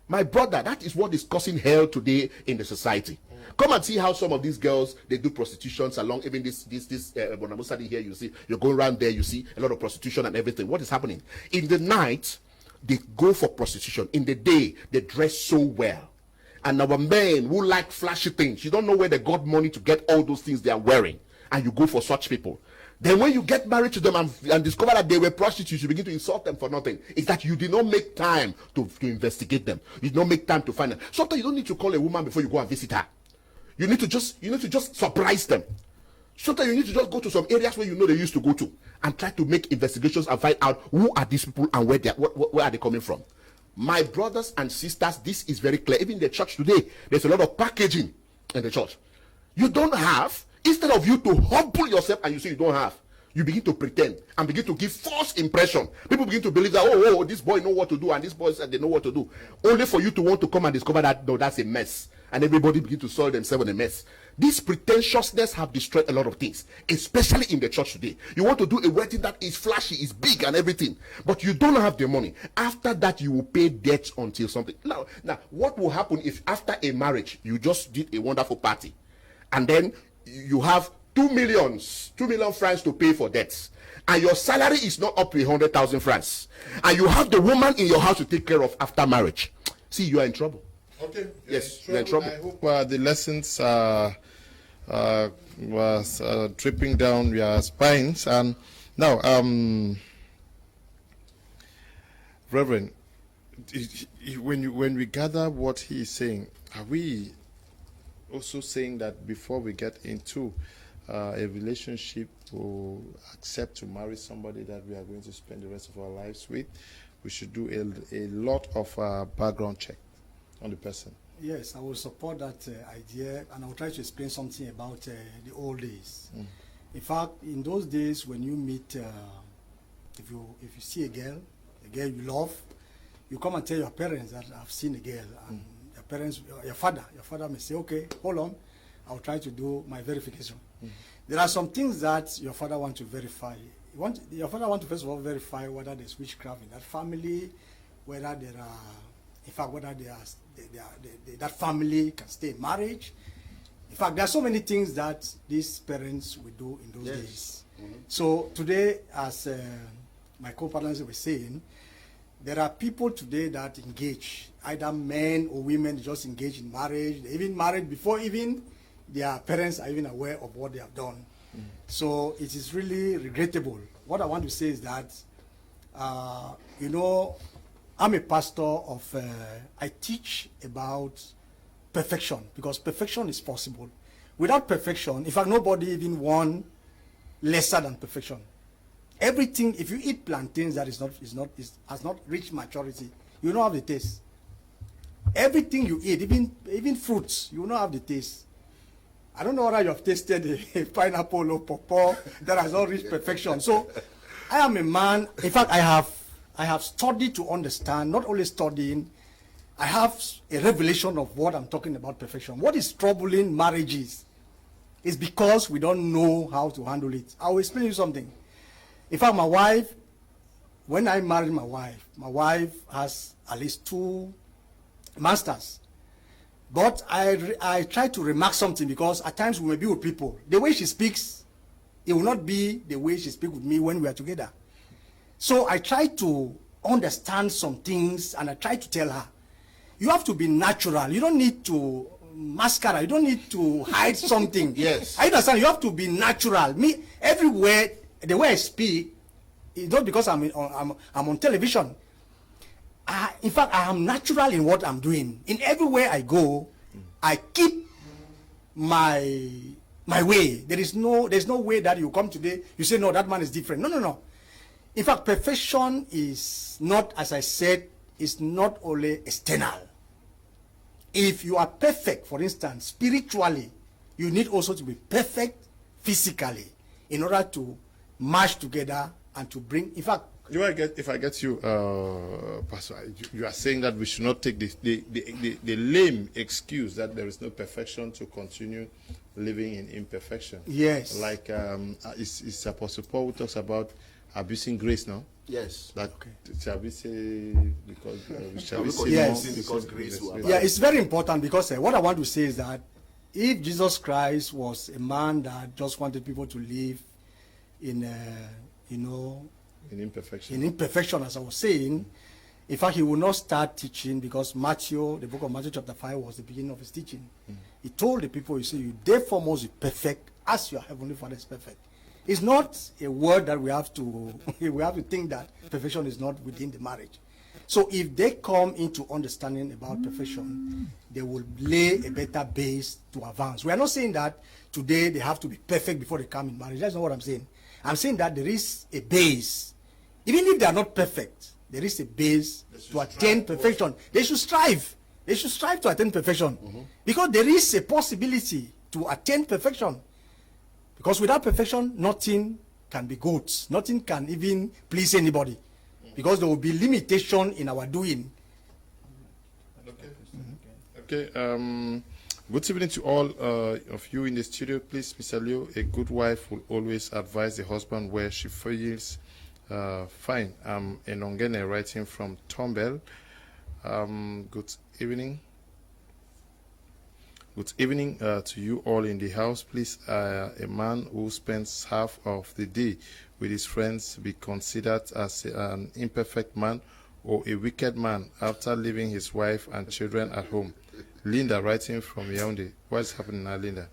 My brother, that is what is causing hell today in the society. Come and see how some of these girls, they do prostitutions along even this Bonamusadi here. You see, you're going around there, you see a lot of prostitution and everything. What is happening? In the night, they go for prostitution. In the day, they dress so well. And our men who like flashy things, you don't know where they got money to get all those things they are wearing. And you go for such people. Then when you get married to them and discover that they were prostitutes, you begin to insult them for nothing. It's that you did not make time to investigate them. You did not make time to find them. Sometimes you don't need to call a woman before you go and visit her. You need to just surprise them. Sometimes you need to just go to some areas where you know they used to go to and try to make investigations and find out who are these people and where are they coming from. My brothers and sisters, this is very clear. Even in the church today, there's a lot of packaging in the church. You don't have, Instead of you to humble yourself and you say you don't have, you begin to pretend and begin to give false impression. People begin to believe that, oh, this boy know what to do and this boy said they know what to do. Only for you to want to come and discover that, no, that's a mess. And everybody begin to soil themselves in a mess. This pretentiousness have destroyed a lot of things, especially in the church today. You want to do a wedding that is flashy, is big and everything, but you don't have the money. After that, you will pay debt until something. Now, what will happen if after a marriage, you just did a wonderful party, and then you have 2 million francs to pay for debts, and your salary is not up to 100,000 francs, and you have the woman in your house to take care of after marriage? See, you are in trouble. Okay. Yes, you're in trouble. I hope the lessons was dripping down your spines. And now, Reverend, when we gather what he is saying, are we also saying that before we get into a relationship or accept to marry somebody that we are going to spend the rest of our lives with, we should do a lot of background check on the person? Yes, I will support that idea, and I will try to explain something about the old days. In fact, in those days, when you meet, if you see a girl you love, you come and tell your parents that I've seen a girl, and your parents, your father may say, okay, hold on, I'll try to do my verification. There are some things that your father wants to verify. Your father wants to first of all verify whether there's witchcraft in that family, whether there are, in fact, whether that family can stay in marriage. In fact, there are so many things that these parents will do in those days. So today, as my co-partners were saying, there are people today that engage, either men or women, just engage in marriage. They even married before even their parents are even aware of what they have done. So it is really regrettable. What I want to say is that, you know, I'm a pastor of, I teach about perfection, because perfection is possible. Without perfection, in fact, nobody even won lesser than perfection. Everything, if you eat plantains that has not reached maturity, you don't have the taste. Everything you eat, even fruits, you don't have the taste. I don't know whether you have tasted a pineapple or pawpaw that has not reached perfection. So I am a man, in fact, I have studied to understand, not only studying, I have a revelation of what I'm talking about perfection. What is troubling marriages is because we don't know how to handle it. I will explain you something. In fact, my wife, when I married my wife has at least 2 masters. But I try to remark something, because at times we may be with people. The way she speaks, it will not be the way she speaks with me when we are together. So I try to understand some things, and I try to tell her, you have to be natural. You don't need to mascara. You don't need to hide something. Yes. I understand. You have to be natural. Me, everywhere, the way I speak, it's not because I'm on television. In fact, I am natural in what I'm doing. In everywhere I go, I keep my way. There's no way that you come today, you say, no, that man is different. No. In fact, perfection is not, as I said, is not only external. If you are perfect, for instance, spiritually, you need also to be perfect physically in order to march together and to bring, in fact, if I get you, Pastor, you are saying that we should not take the lame excuse that there is no perfection to continue living in imperfection. Yes. Like it's Apostle Paul who talks about abusing grace now. Yes. That shall we say because shall we because say yes. more? Because grace will yeah, it's very important, because what I want to say is that if Jesus Christ was a man that just wanted people to live in, in imperfection. In imperfection, as I was saying, in fact, he will not start teaching, because Matthew, the book of Matthew chapter 5 was the beginning of his teaching. He told the people, you say, you therefore must be perfect as your heavenly Father is perfect. It's not a word that we have to think that perfection is not within the marriage. So if they come into understanding about perfection, they will lay a better base to advance. We are not saying that today they have to be perfect before they come in marriage. That's not what I'm saying. I'm saying that there is a base. Even if they are not perfect, there is a base to attain perfection. They should strive. They should strive to attain perfection. Because there is a possibility to attain perfection. Because without perfection, nothing can be good. Nothing can even please anybody. Because there will be limitation in our doing. Okay. Good evening to all of you in the studio. Please, Mr. Leo, a good wife will always advise the husband where she feels fine. I'm Enongene writing from Tombel. Good evening. Good evening to you all in the house. Please, a man who spends half of the day with his friends be considered as an imperfect man or a wicked man after leaving his wife and children at home. Linda writing from Yaoundé. What's happening now, Linda?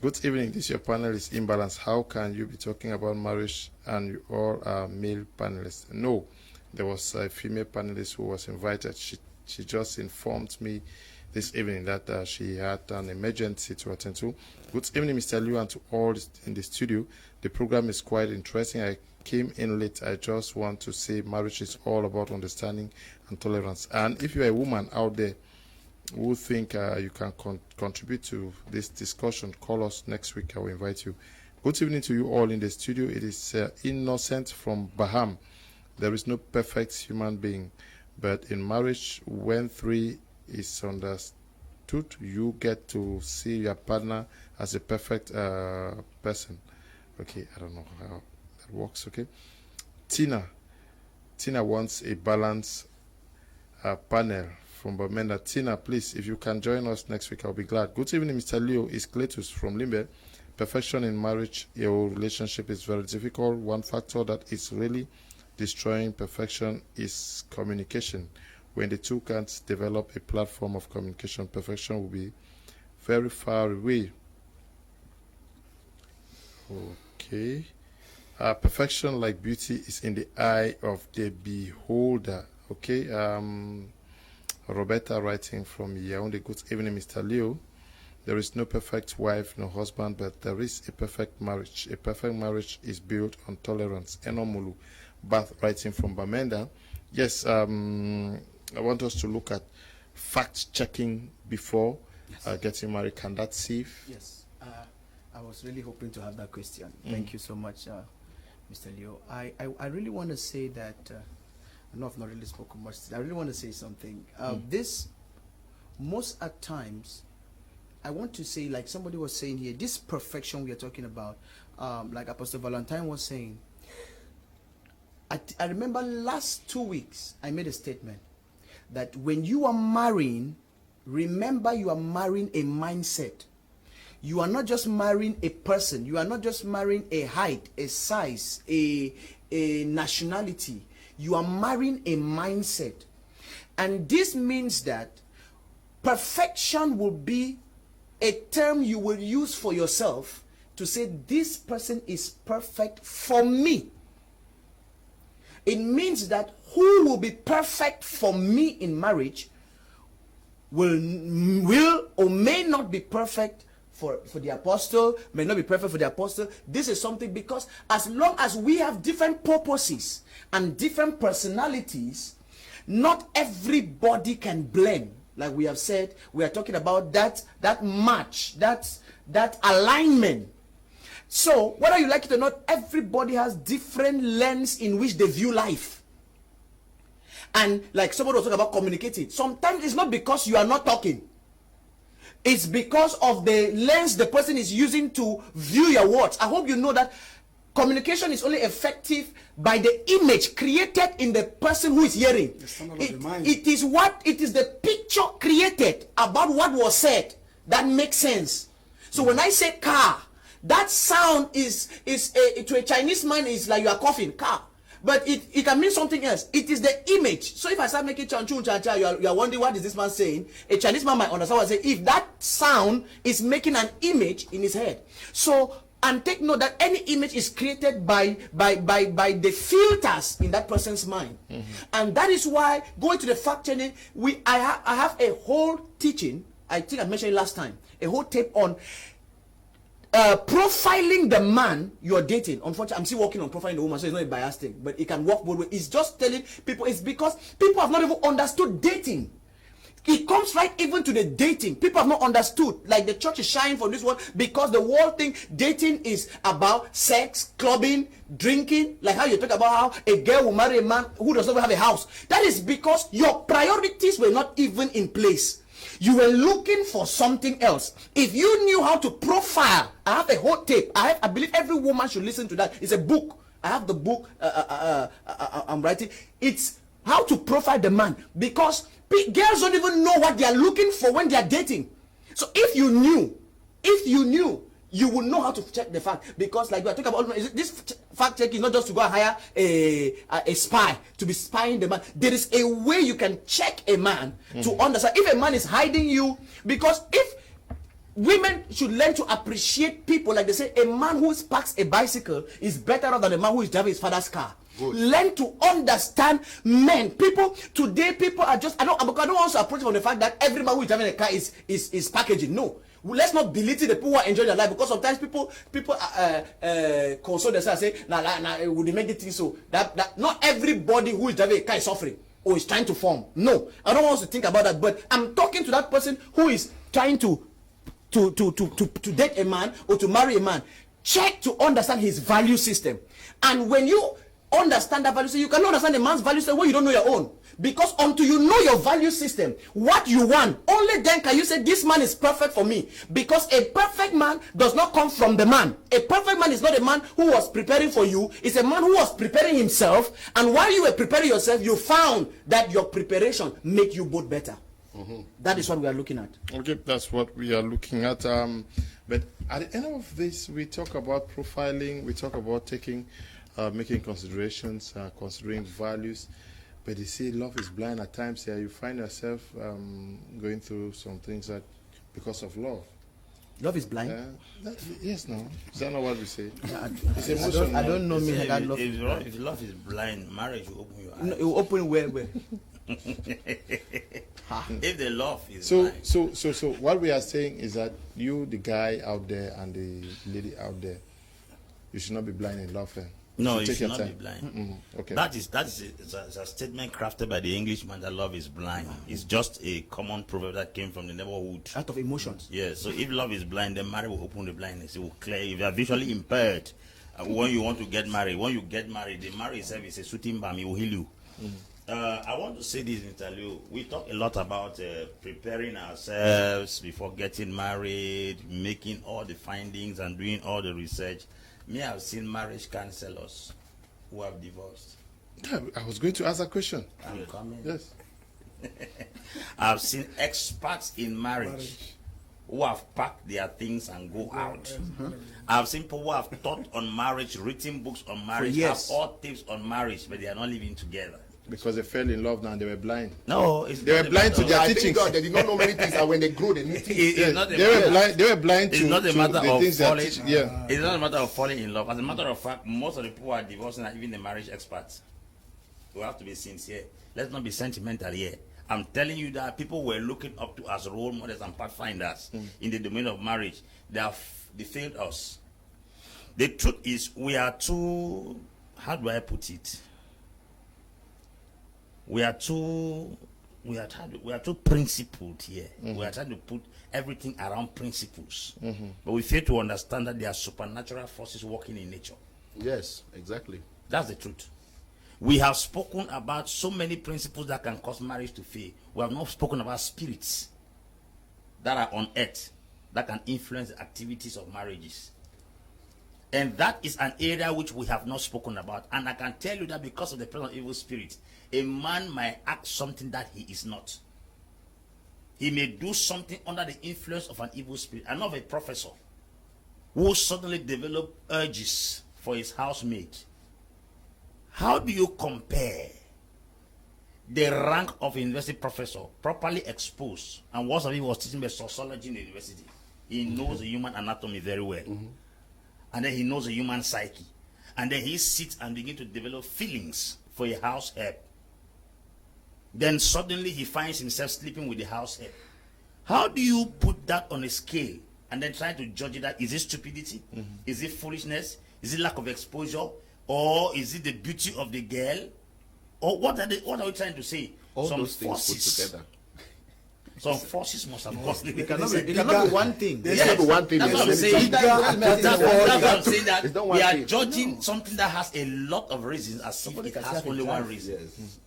Good evening. This your panel is imbalanced. How can you be talking about marriage and you all are male panelists? No, there was a female panelist who was invited. She just informed me this evening that she had an emergency to attend to. Good evening, Mr. Liu, and to all in the studio. The program is quite interesting. I came in late. I just want to say marriage is all about understanding and tolerance. And if you're a woman out there who think you can contribute to this discussion, call us next week. I will invite you. Good evening to you all in the studio. It is Innocent from Baham. There is no perfect human being. But in marriage, when 3 is understood, you get to see your partner as a perfect person. Okay, I don't know how that works, okay? Tina wants a balanced panel from Bamenda. Tina, please, if you can join us next week, I'll be glad. Good evening, Mr. Leo. Is Cletus from Limbe. Perfection in marriage, your relationship is very difficult. One factor that is really destroying perfection is communication. When the two can't develop a platform of communication, perfection will be very far away. Okay. Perfection, like beauty, is in the eye of the beholder. Okay. Roberta writing from Yaoundé. Good evening, Mr. Leo. There is no perfect wife, no husband, but there is a perfect marriage. A perfect marriage is built on tolerance. Enomulu. Bath writing from Bamenda. Yes, I want us to look at fact-checking before getting married. Can that save? Yes. I was really hoping to have that question. Thank you so much, Mr. Leo. I really want to say that, I know I've not really spoken much. I really want to say something. This, most at times, I want to say, like somebody was saying here, this perfection we are talking about, like Apostle Valentine was saying, I remember last 2 weeks, I made a statement that when you are marrying, remember you are marrying a mindset. You are not just marrying a person. You are not just marrying a height, a size, a nationality. You are marrying a mindset. And this means that perfection will be a term you will use for yourself to say this person is perfect for me. It means that who will be perfect for me in marriage will or may not be perfect for the apostle, may not be perfect for the apostle. This is something, because as long as we have different purposes and different personalities, not everybody can blend. Like we have said, we are talking about that match, that alignment. So, whether you like it or not, everybody has different lens in which they view life. And like somebody was talking about communicating, sometimes it's not because you are not talking. It's because of the lens the person is using to view your words. I hope you know that communication is only effective by the image created in the person who is hearing. It is the picture created about what was said that makes sense. So when I say car, that sound is to a Chinese man is like you are coughing, car. But it can mean something else. It is the image. So if I start making chan chun cha cha, you are wondering what is this man saying. A Chinese man might understand what I say if that sound is making an image in his head. So, and take note that any image is created by the filters in that person's mind. And that is why, going to the fact checking, I have a whole teaching, I think I mentioned it last time, a whole tape on profiling the man you're dating. Unfortunately, I'm still working on profiling the woman, so it's not a biased thing, but it can work both ways. It's just telling people, it's because people have not even understood dating. It comes right even to the dating. People have not understood. Like the church is shying from this one because the whole thing, dating is about sex, clubbing, drinking. Like how you talk about how a girl will marry a man who does not have a house. That is because your priorities were not even in place. You were looking for something else. If you knew how to profile, I have a whole tape. I believe every woman should listen to that. It's a book. I have the book I'm writing. It's how to profile the man, because girls don't even know what they are looking for when they are dating. So if you knew, you would know how to check the fact. Because like we are talking about, this fact check is not just to go and hire a spy to be spying the man. There is a way you can check a man to understand if a man is hiding you. Because if women should learn to appreciate people, like they say, a man who parks a bicycle is better than a man who is driving his father's car. Good. Learn to understand men. Today people are just, I don't want to approach from the fact that every man who is driving a car is packaging. No. Let's not belittle the people who are enjoying their life, because sometimes people console themselves and say, nah, would they make it so that not everybody who is driving a car is suffering or is trying to form. No, I don't want to think about that, but I'm talking to that person who is trying to date a man or to marry a man. Check to understand his value system. And when you understand that value system, you cannot understand a man's value system when you don't know your own. Because until you know your value system, what you want, only then can you say this man is perfect for me. Because a perfect man does not come from the man. A perfect man is not a man who was preparing for you. It's a man who was preparing himself. And while you were preparing yourself, you found that your preparation make you both better. That is what we are looking at. Okay, that's what we are looking at. But at the end of this, we talk about profiling. We talk about making considerations, considering values. But you see, love is blind at times. Here, you find yourself going through some things that because of love. Love is blind. Yes, no. Is that not what we say? It's emotional. I don't know me. If love is blind, marriage will open your eyes. No, it will open where? If the love is so blind. so what we are saying is that you, the guy out there and the lady out there, you should not be blind in love. No, you should not be blind. Okay. That is a statement crafted by the Englishman that love is blind. It's just a common proverb that came from the neighborhood. Out of emotions. Yeah, so if love is blind, then marriage will open the blindness. It will clear. If you are visually impaired, when you want to get married, the marriage itself is a shooting bomb. It will heal you. I want to say this in Italian. We talk a lot about preparing ourselves before getting married, making all the findings and doing all the research. Me, I've seen marriage counselors who have divorced. Yeah, I was going to ask that question. I'm coming. Yes. I've seen experts in marriage who have packed their things and go out. I've seen people who have taught on marriage, written books on marriage, have all tips on marriage, but they are not living together. Because they fell in love now and they were blind. No, they were blind to their teachings. They did not know many things, and when they grew, they knew things. They were blind to it's not a matter of falling. Yeah. It's not a matter of falling in love. As a matter of fact, most of the people who are divorcing are even the marriage experts. We have to be sincere. Let's not be sentimental here. I'm telling you that people were looking up to as role models and pathfinders in the domain of marriage. They failed us. The truth is, we are too. How do I put it? We are too principled here. We are trying to put everything around principles. But we fail to understand that there are supernatural forces working in nature. Yes, exactly. That's the truth. We have spoken about so many principles that can cause marriage to fail. We have not spoken about spirits that are on earth that can influence the activities of marriages. And that is an area which we have not spoken about. And I can tell you that because of the presence of evil spirits, a man might act something that he is not. He may do something under the influence of an evil spirit. I know of a professor who suddenly developed urges for his housemate. How do you compare the rank of a university professor, properly exposed, and once he was teaching sociology in the university? He knows the human anatomy very well. And then he knows the human psyche. And then he sits and begins to develop feelings for a house help. Then suddenly he finds himself sleeping with the house help. How do you put that on a scale and then try to judge it? That is it stupidity? Is it foolishness? Is it lack of exposure? Or is it the beauty of the girl? Or what are we trying to say? All Some those things forces put together. Some forces must have gone. It cannot be one thing. There's not one thing. That's what I'm There's saying. many That's what I'm saying, that It's not we one are thing. judging something that has a lot of reasons as if it can has say only it one has. reason. Yes.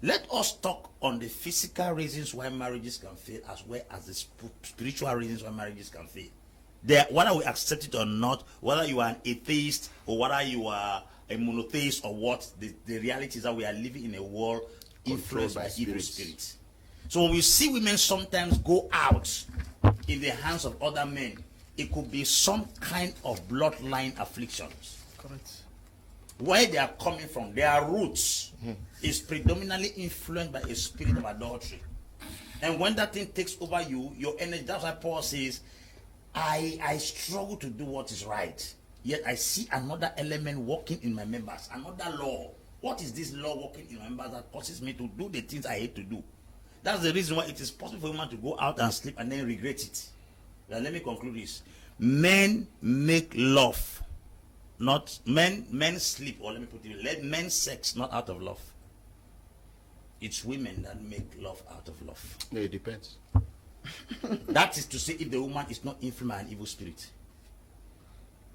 Let us talk on the physical reasons why marriages can fail as well as the spiritual reasons why marriages can fail. Whether we accept it or not, whether you are an atheist or whether you are a monotheist or what, the reality is that we are living in a world influenced by evil spirits. So when we see women sometimes go out in the hands of other men, it could be some kind of bloodline afflictions. Correct. Where they are coming from, their roots is predominantly influenced by a spirit of adultery. And when that thing takes over you, your energy, that's why Paul says, I struggle to do what is right, yet I see another element working in my members, another law. What is this law working in my members that causes me to do the things I hate to do? That's the reason why it is possible for a man to go out and sleep and then regret it. Now let me conclude this. Men make love, not men sleep, or let me put it, let men sex not out of love. It's women that make love out of love. No, it depends. That is to say, if the woman is not influenced by an evil spirit.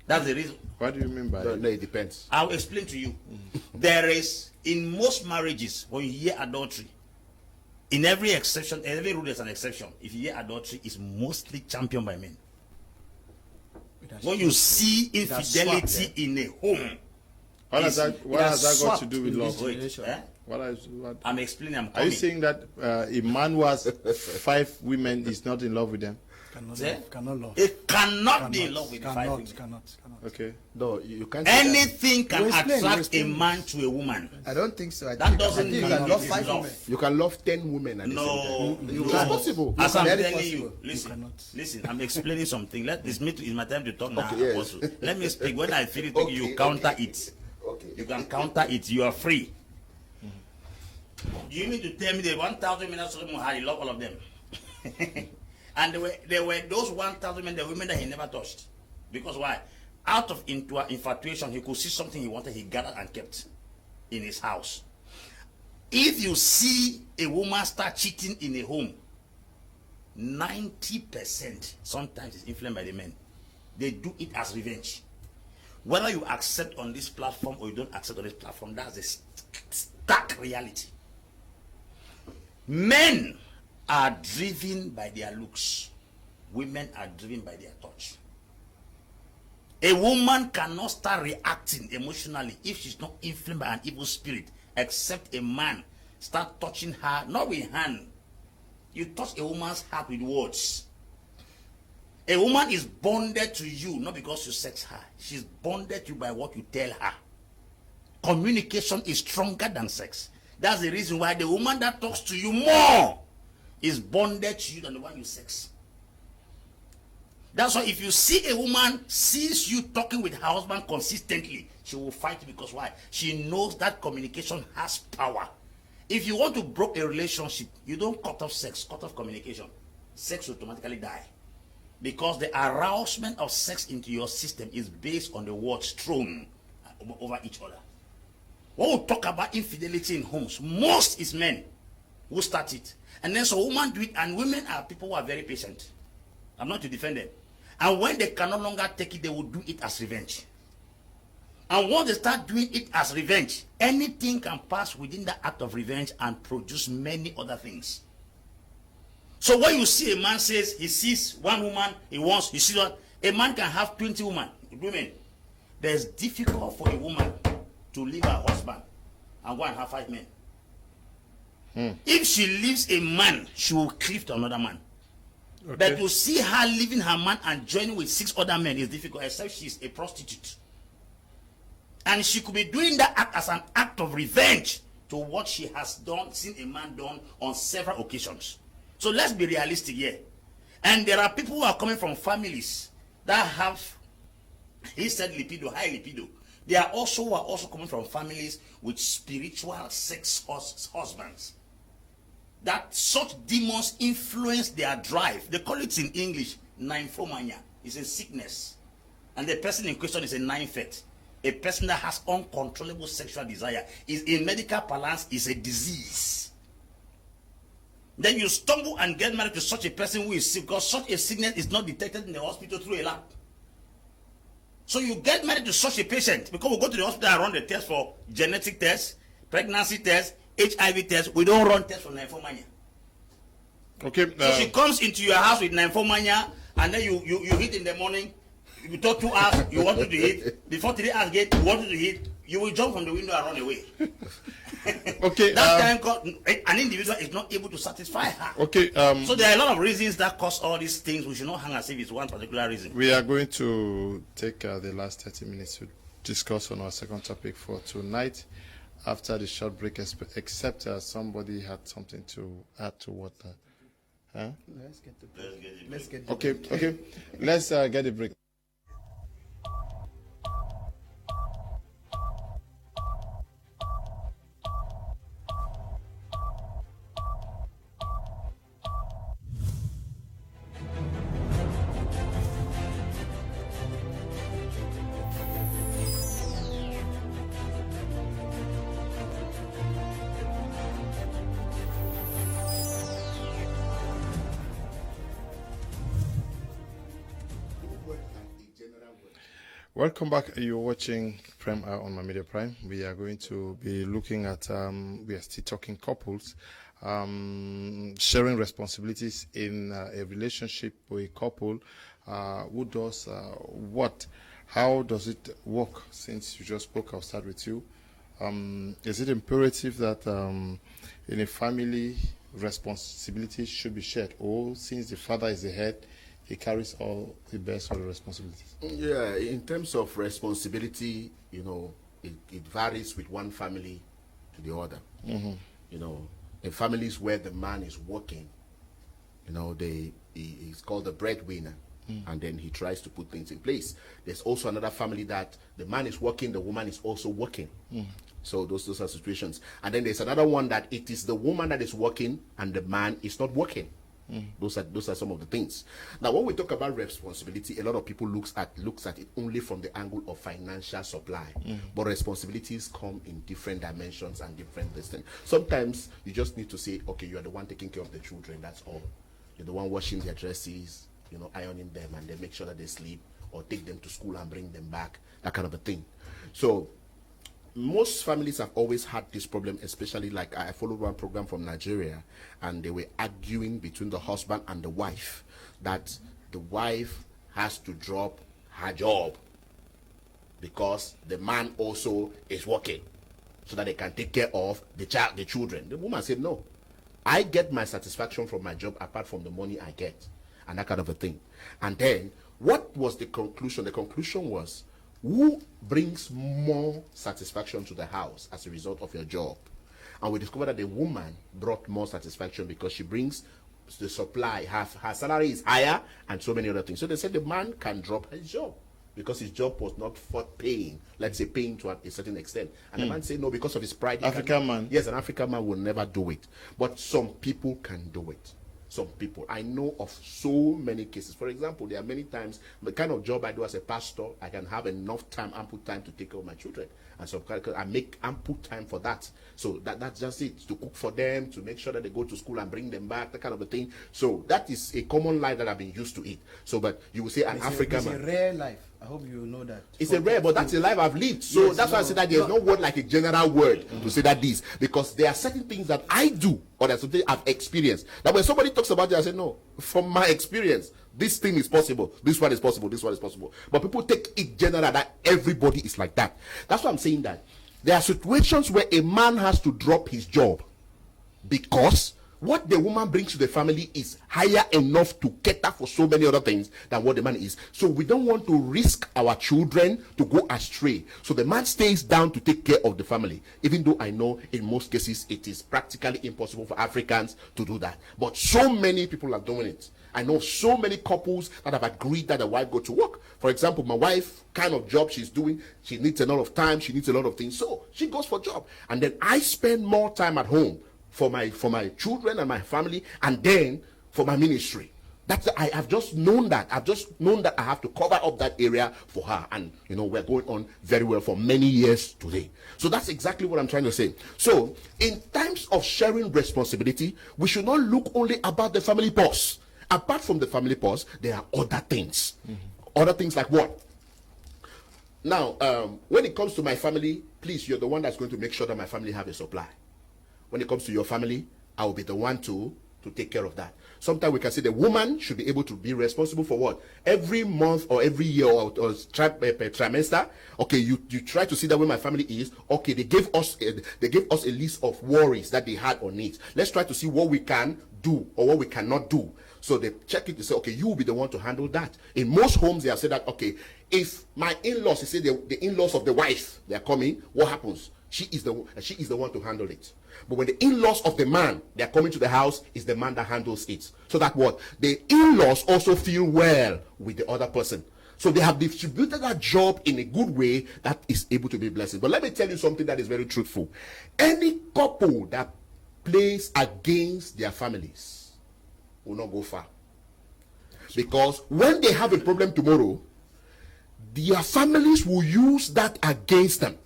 That's the reason. What do you mean by No, it? it depends. I'll explain to you. There is, in most marriages, when you hear adultery, in every exception, every rule there's an exception. If you hear adultery, it's mostly championed by men. When you see infidelity in a home, What has that got to do with love? wait, eh? What? I'm explaining. I'm Are coming. you saying that a man who has 5 women is not in love with them? Cannot love. It cannot be in love with five women. Cannot. Okay. No, you can't. Say Anything can We'll explain, attract we'll explain. a man to a woman. I don't think so. That doesn't mean you can it love is 5 love. women. that. You can love 10 women at the same No, time. no. It's possible. As I'm Very telling possible. you, listen, cannot. listen. I'm explaining something. It's my time to talk now. Okay, yes. Apostle. Let me speak. When I feel it, Okay, you counter okay. it. Okay. You can counter it. You are free. You mean to tell me the 1,000 men Solomon had, he loved all of them? And there were those 1,000 men, the women that he never touched. Because why? Out of infatuation, he could see something he wanted, he gathered and kept in his house. If you see a woman start cheating in a home, 90% sometimes is influenced by the men. They do it as revenge. Whether you accept on this platform or you don't accept on this platform, that's the stark reality. Men are driven by their looks. Women are driven by their touch. A woman cannot start reacting emotionally if she's not influenced by an evil spirit, except a man start touching her, not with hand. You touch a woman's heart with words. A woman is bonded to you not because you sex her. She's bonded to you by what you tell her. Communication is stronger than sex. That's the reason why the woman that talks to you more is bonded to you than the one you sex. That's why if you see a woman sees you talking with her husband consistently, she will fight because why? She knows that communication has power. If you want to break a relationship, you don't cut off sex, cut off communication. Sex will automatically die. Because the arousement of sex into your system is based on the words thrown over each other. When we talk about infidelity in homes, most is men who start it. And then so women do it, and women are people who are very patient. I'm not to defend them. And when they can no longer take it, they will do it as revenge. And once they start doing it as revenge, anything can pass within the act of revenge and produce many other things. So when you see a man says he sees one woman, he sees what a man can have 20 women. There's difficult for a woman to leave her husband and go and have 5 men. If she leaves a man, she will cleave to another man. Okay. But to see her leaving her man and joining with 6 other men is difficult, except she's a prostitute. And she could be doing that act as an act of revenge to what she has done, seen a man done on several occasions. So let's be realistic here. And there are people who are coming from families that have, he said libido, high libido. They are also coming from families with spiritual sex husbands. That such demons influence their drive. They call it in English, nymphomania. It's a sickness. And the person in question is a nymphet. A person that has uncontrollable sexual desire. Is in medical parlance is a disease. Then you stumble and get married to such a person who is sick, because such a sickness is not detected in the hospital through a lab. So you get married to such a patient because we go to the hospital and run the test for genetic tests, pregnancy tests, HIV tests. We don't run tests for nymphomania. Okay. So she comes into your house with nymphomania, and then you hit in the morning. You talk 2 hours, you want to hit. Before 3 hours again, you want to hit. You will jump from the window and run away. Okay. That time, an individual is not able to satisfy her. Okay. So there are a lot of reasons that cause all these things. We should not hang as if it's one particular reason. We are going to take the last 30 minutes to discuss on our second topic for tonight. After the short break, except somebody had something to add to what. Huh? Let's get the break. Let's get Okay. Okay. Let's get a break. Welcome back. You're watching Prime Hour on my Media Prime. We are going to be looking at, we are still talking couples, sharing responsibilities in a relationship with a couple. Who does what? How does it work? Since you just spoke, I'll start with you. Is it imperative that in a family responsibilities should be shared, or since the father is the head, he carries all the best of the responsibilities? Yeah, in terms of responsibility, you know, it varies with one family to the other. You know, in families where the man is working, you know, he's called the breadwinner, and then he tries to put things in place. There's also another family that the man is working, the woman is also working. So those are situations. And then there's another one that it is the woman that is working and the man is not working. Those are some of the things. Now, when we talk about responsibility, a lot of people looks at it only from the angle of financial supply. But responsibilities come in different dimensions and different distance. Sometimes you just need to say, okay, you are the one taking care of the children. That's all. You're the one washing their dresses, you know, ironing them, and then make sure that they sleep, or take them to school and bring them back. That kind of a thing. So most families have always had this problem, especially like I followed one program from Nigeria, and they were arguing between the husband and the wife that the wife has to drop her job because the man also is working so that they can take care of the children. The woman said, no, I get my satisfaction from my job apart from the money I get, and that kind of a thing. And then what was the conclusion? The conclusion was, who brings more satisfaction to the house as a result of your job? And we discovered that the woman brought more satisfaction because she brings the supply. Her salary is higher and so many other things. So they said the man can drop his job because his job was not for paying, let's say paying to a certain extent. And the man said no, because of his pride. African man. Yes, an African man will never do it. But some people can do it. Some people. I know of so many cases. For example, there are many times, the kind of job I do as a pastor, I can have enough time, ample time to take care of my children. And so I make ample time for that. So that's just it. To cook for them, to make sure that they go to school and bring them back, that kind of a thing. So that is a common life that I've been used to it. So, but you will say an African man. It's a rare life. I hope you know that. It's a rare, but that's a life I've lived. So Yes, that's why I say that there's no word like a general word to say that this. Because there are certain things that I do, or there's something I've experienced. That when somebody talks about it, I say, no, from my experience, this thing is possible. This one is possible. This one is possible. But people take it general that everybody is like that. That's why I'm saying that. There are situations where a man has to drop his job because what the woman brings to the family is higher enough to cater for so many other things than what the man is. So we don't want to risk our children to go astray. So the man stays down to take care of the family, even though I know in most cases it is practically impossible for Africans to do that. But so many people are doing it. I know so many couples that have agreed that the wife go to work. For example, my wife, kind of job she's doing, she needs a lot of time, she needs a lot of things. So she goes for job. And then I spend more time at home for my children and my family, and then for my ministry. I have just known that. I've just known that I have to cover up that area for her. And, you know, we're going on very well for many years today. So that's exactly what I'm trying to say. So in times of sharing responsibility, we should not look only about the family purse. Apart from the family purse, there are other things. Other things like what? Now, when it comes to my family, please, you're the one that's going to make sure that my family have a supply. When it comes to your family, I will be the one to take care of that. Sometimes we can say the woman should be able to be responsible for what? Every month or every year or trimester, okay, you try to see that where my family is, okay, they gave us a list of worries that they had or needs. Let's try to see what we can do or what we cannot do. So they check it to say, okay, you will be the one to handle that. In most homes, they have said that, okay, if my in-laws, you say the in-laws of the wife, they are coming, what happens? She is the one to handle it. But when the in-laws of the man, they are coming to the house, it's the man that handles it. So that what? The in-laws also feel well with the other person. So they have distributed that job in a good way that is able to be a blessing. But let me tell you something that is very truthful. Any couple that plays against their families will not go far. Because when they have a problem tomorrow, their families will use that against them.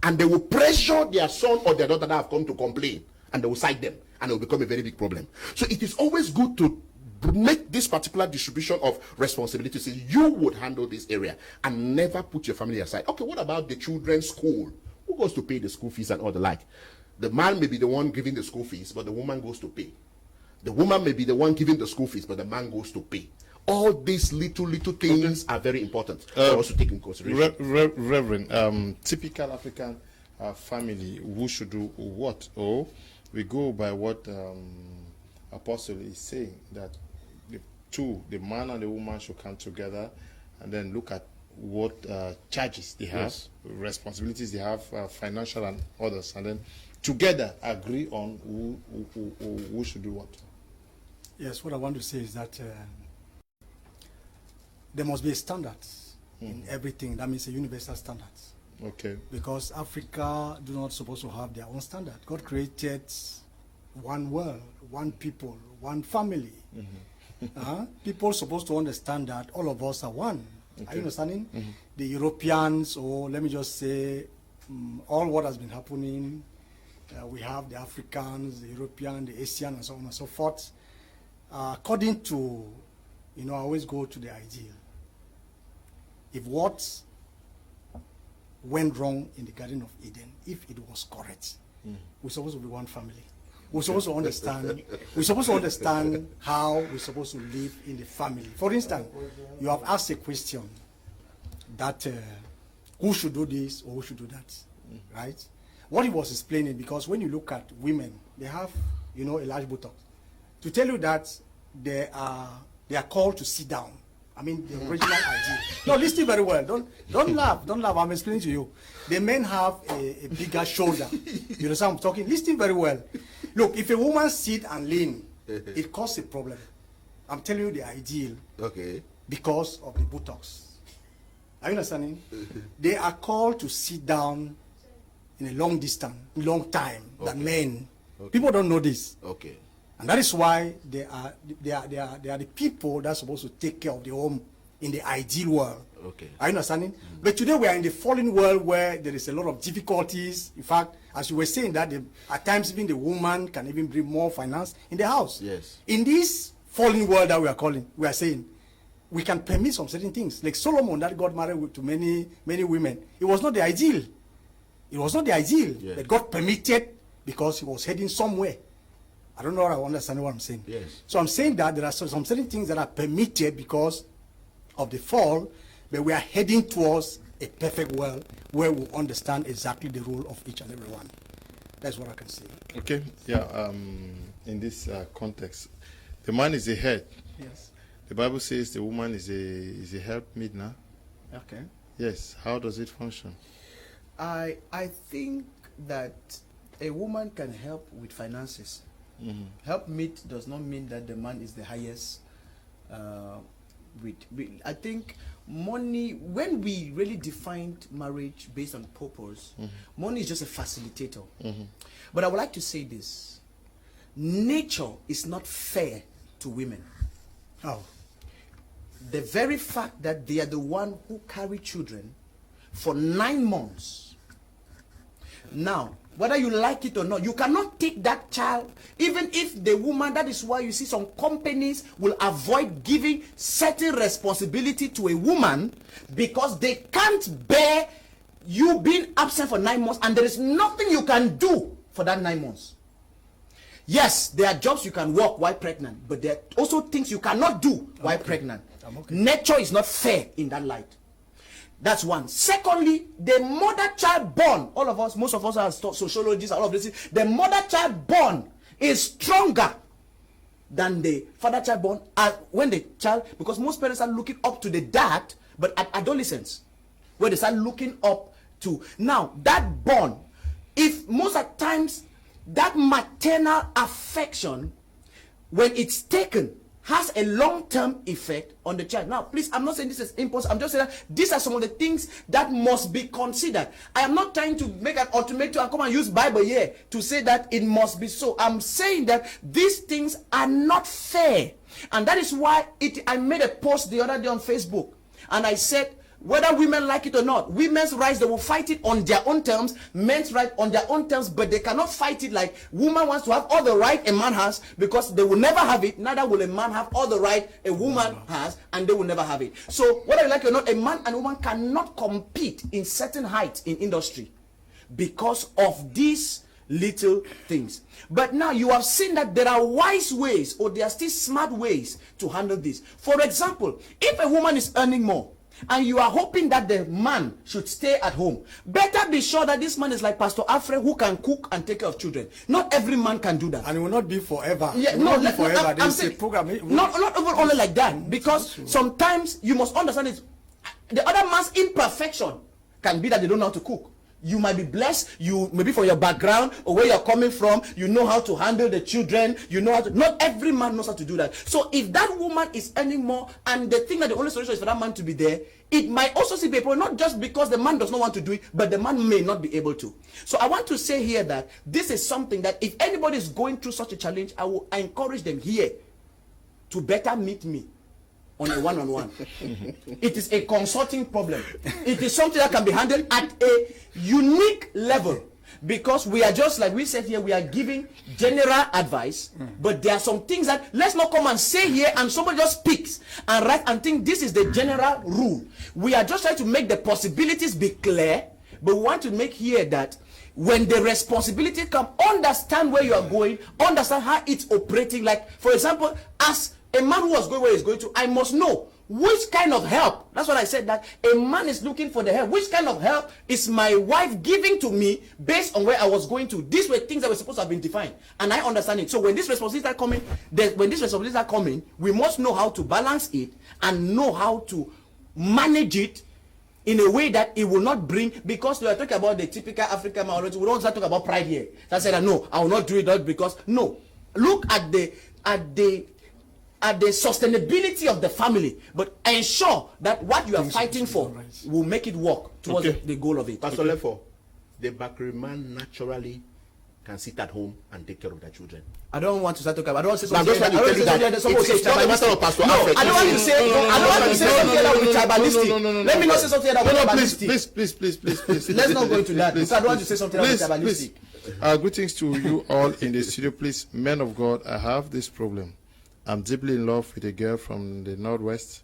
And they will pressure their son or their daughter that have come to complain. And they will cite them. And it will become a very big problem. So it is always good to make this particular distribution of responsibility. So you would handle this area. And never put your family aside. Okay, what about the children's school? Who goes to pay the school fees and all the like? The man may be the one giving the school fees, but the woman goes to pay. The woman may be the one giving the school fees, but the man goes to pay. All these little things are very important for us to take in consideration. Reverend, typical African family, who should do what? Or we go by what Apostle is saying, that the man and the woman should come together and then look at what charges they have, yes, responsibilities they have, financial and others, and then together agree on who should do what. Yes, what I want to say is that there must be a standard in everything. That means a universal standard. Okay. Because Africa do not supposed to have their own standard. God created one world, one people, one family. People supposed to understand that all of us are one. Okay. Are you understanding? The Europeans, or let me just say, all what has been happening, we have the Africans, the European, the Asian, and so on and so forth. According to, I always go to the ideal. If what went wrong in the Garden of Eden, if it was correct, we're supposed to be one family. We're supposed to understand. We're supposed to understand how we're supposed to live in the family. For instance, you have asked a question that who should do this or who should do that, right? What he was explaining, because when you look at women, they have, a large buttock. To tell you that they are called to sit down. I mean, the original idea. No, listen very well. Don't laugh. Don't laugh. I'm explaining to you. The men have a bigger shoulder. You understand what I'm talking? Listen very well. Look, if a woman sit and lean, it causes a problem. I'm telling you the ideal. Okay. Because of the buttocks. Are you understanding? They are called to sit down in a long time than men. Okay. People don't know this. Okay. And that is why they are the people that are supposed to take care of the home in the ideal world. Okay. Are you understanding? But today we are in the fallen world where there is a lot of difficulties. In fact, as you were saying, that at times even the woman can even bring more finance in the house. Yes. In this fallen world that we are saying, we can permit some certain things. Like Solomon that got married to many women. It was not the ideal. It was not the ideal that God permitted because he was heading somewhere. I don't know if I understand what I'm saying. Yes. So I'm saying that there are some certain things that are permitted because of the fall, but we are heading towards a perfect world where we understand exactly the role of each and every one. That's what I can say. Okay. Yeah. In this context, the man is the head. Yes. The Bible says the woman is a helpmeet now. Okay. Yes. How does it function? I think that a woman can help with finances. Helpmeet does not mean that the man is the highest. I think money, when we really defined marriage based on purpose, money is just a facilitator. But I would like to say this: nature is not fair to women. Oh. The very fact that they are the one who carry children for 9 months. Now, whether you like it or not, you cannot take that child, even if the woman, that is why you see some companies will avoid giving certain responsibility to a woman because they can't bear you being absent for 9 months and there is nothing you can do for that 9 months. Yes, there are jobs you can work while pregnant, but there are also things you cannot do while pregnant. Nature is not fair in that light. That's one. Secondly, the mother-child bond, all of us, most of us are sociologists, all of this, the mother-child bond is stronger than the father-child bond when the child, because most parents are looking up to the dad, but at adolescence, where they start looking up to, now, that bond, if most of the times, that maternal affection, when it's taken, has a long-term effect on the child. Now, please, I'm not saying this is impossible. I'm just saying that these are some of the things that must be considered. I am not trying to make an ultimatum and come and use Bible here to say that it must be so. I'm saying that these things are not fair. And that is why I made a post the other day on Facebook. And I said, whether women like it or not, women's rights, they will fight it on their own terms, men's rights on their own terms, but they cannot fight it like woman wants to have all the right a man has, because they will never have it. Neither will a man have all the right a woman has, and they will never have it. So whether you like it or not, a man and a woman cannot compete in certain heights in industry because of these little things. But now you have seen that there are wise ways, or there are still smart ways to handle this. For example, if a woman is earning more, and you are hoping that the man should stay at home, better be sure that this man is like Pastor Alfred, who can cook and take care of children. Not every man can do that. And it will not be forever. Yeah, I'm saying, not even only like that, because sometimes you must understand it. The other man's imperfection can be that they don't know how to cook. You might be blessed, you maybe for your background or where you're coming from, you know how to handle the children, you know how to, not every man knows how to do that. So if that woman is earning more and they think that the only solution is for that man to be there, it might also be a problem, not just because the man does not want to do it, but the man may not be able to. So I want to say here that this is something that if anybody is going through such a challenge, I encourage them here to better meet me on a one-on-one. It is a consulting problem. It is something that can be handled at a unique level, because we are just like we said here, we are giving general advice, but there are some things that let's not come and say here and somebody just speaks and write and think this is the general rule. We are just trying to make the possibilities be clear, but we want to make here that when the responsibility come, understand where you are going, understand how it's operating. Like, for example, as a man who was going where he's going to, I must know which kind of help. That's what I said, that a man is looking for the help. Which kind of help is my wife giving to me based on where I was going to? These were things that were supposed to have been defined, and I understand it. So when these responsibilities are coming, we must know how to balance it and know how to manage it in a way that it will not bring, because we are talking about the typical African minority. We don't start talking about pride here. That said, no, I will not do it, not because, no. Look at the sustainability of the family, but ensure that what you are fighting for will make it work towards the goal of it. Pastor Lefo, the Bakri man naturally can sit at home and take care of their children. I don't want to start talking about, I don't want to say something. I don't want to say something that will be tribalistic. Let me not say something that will be tribalistic. Please. Let's not go into that, because I don't want to say something that will be tribalistic. Greetings to you all in the studio. Please, men of God, I have this problem. I'm deeply in love with a girl from the Northwest,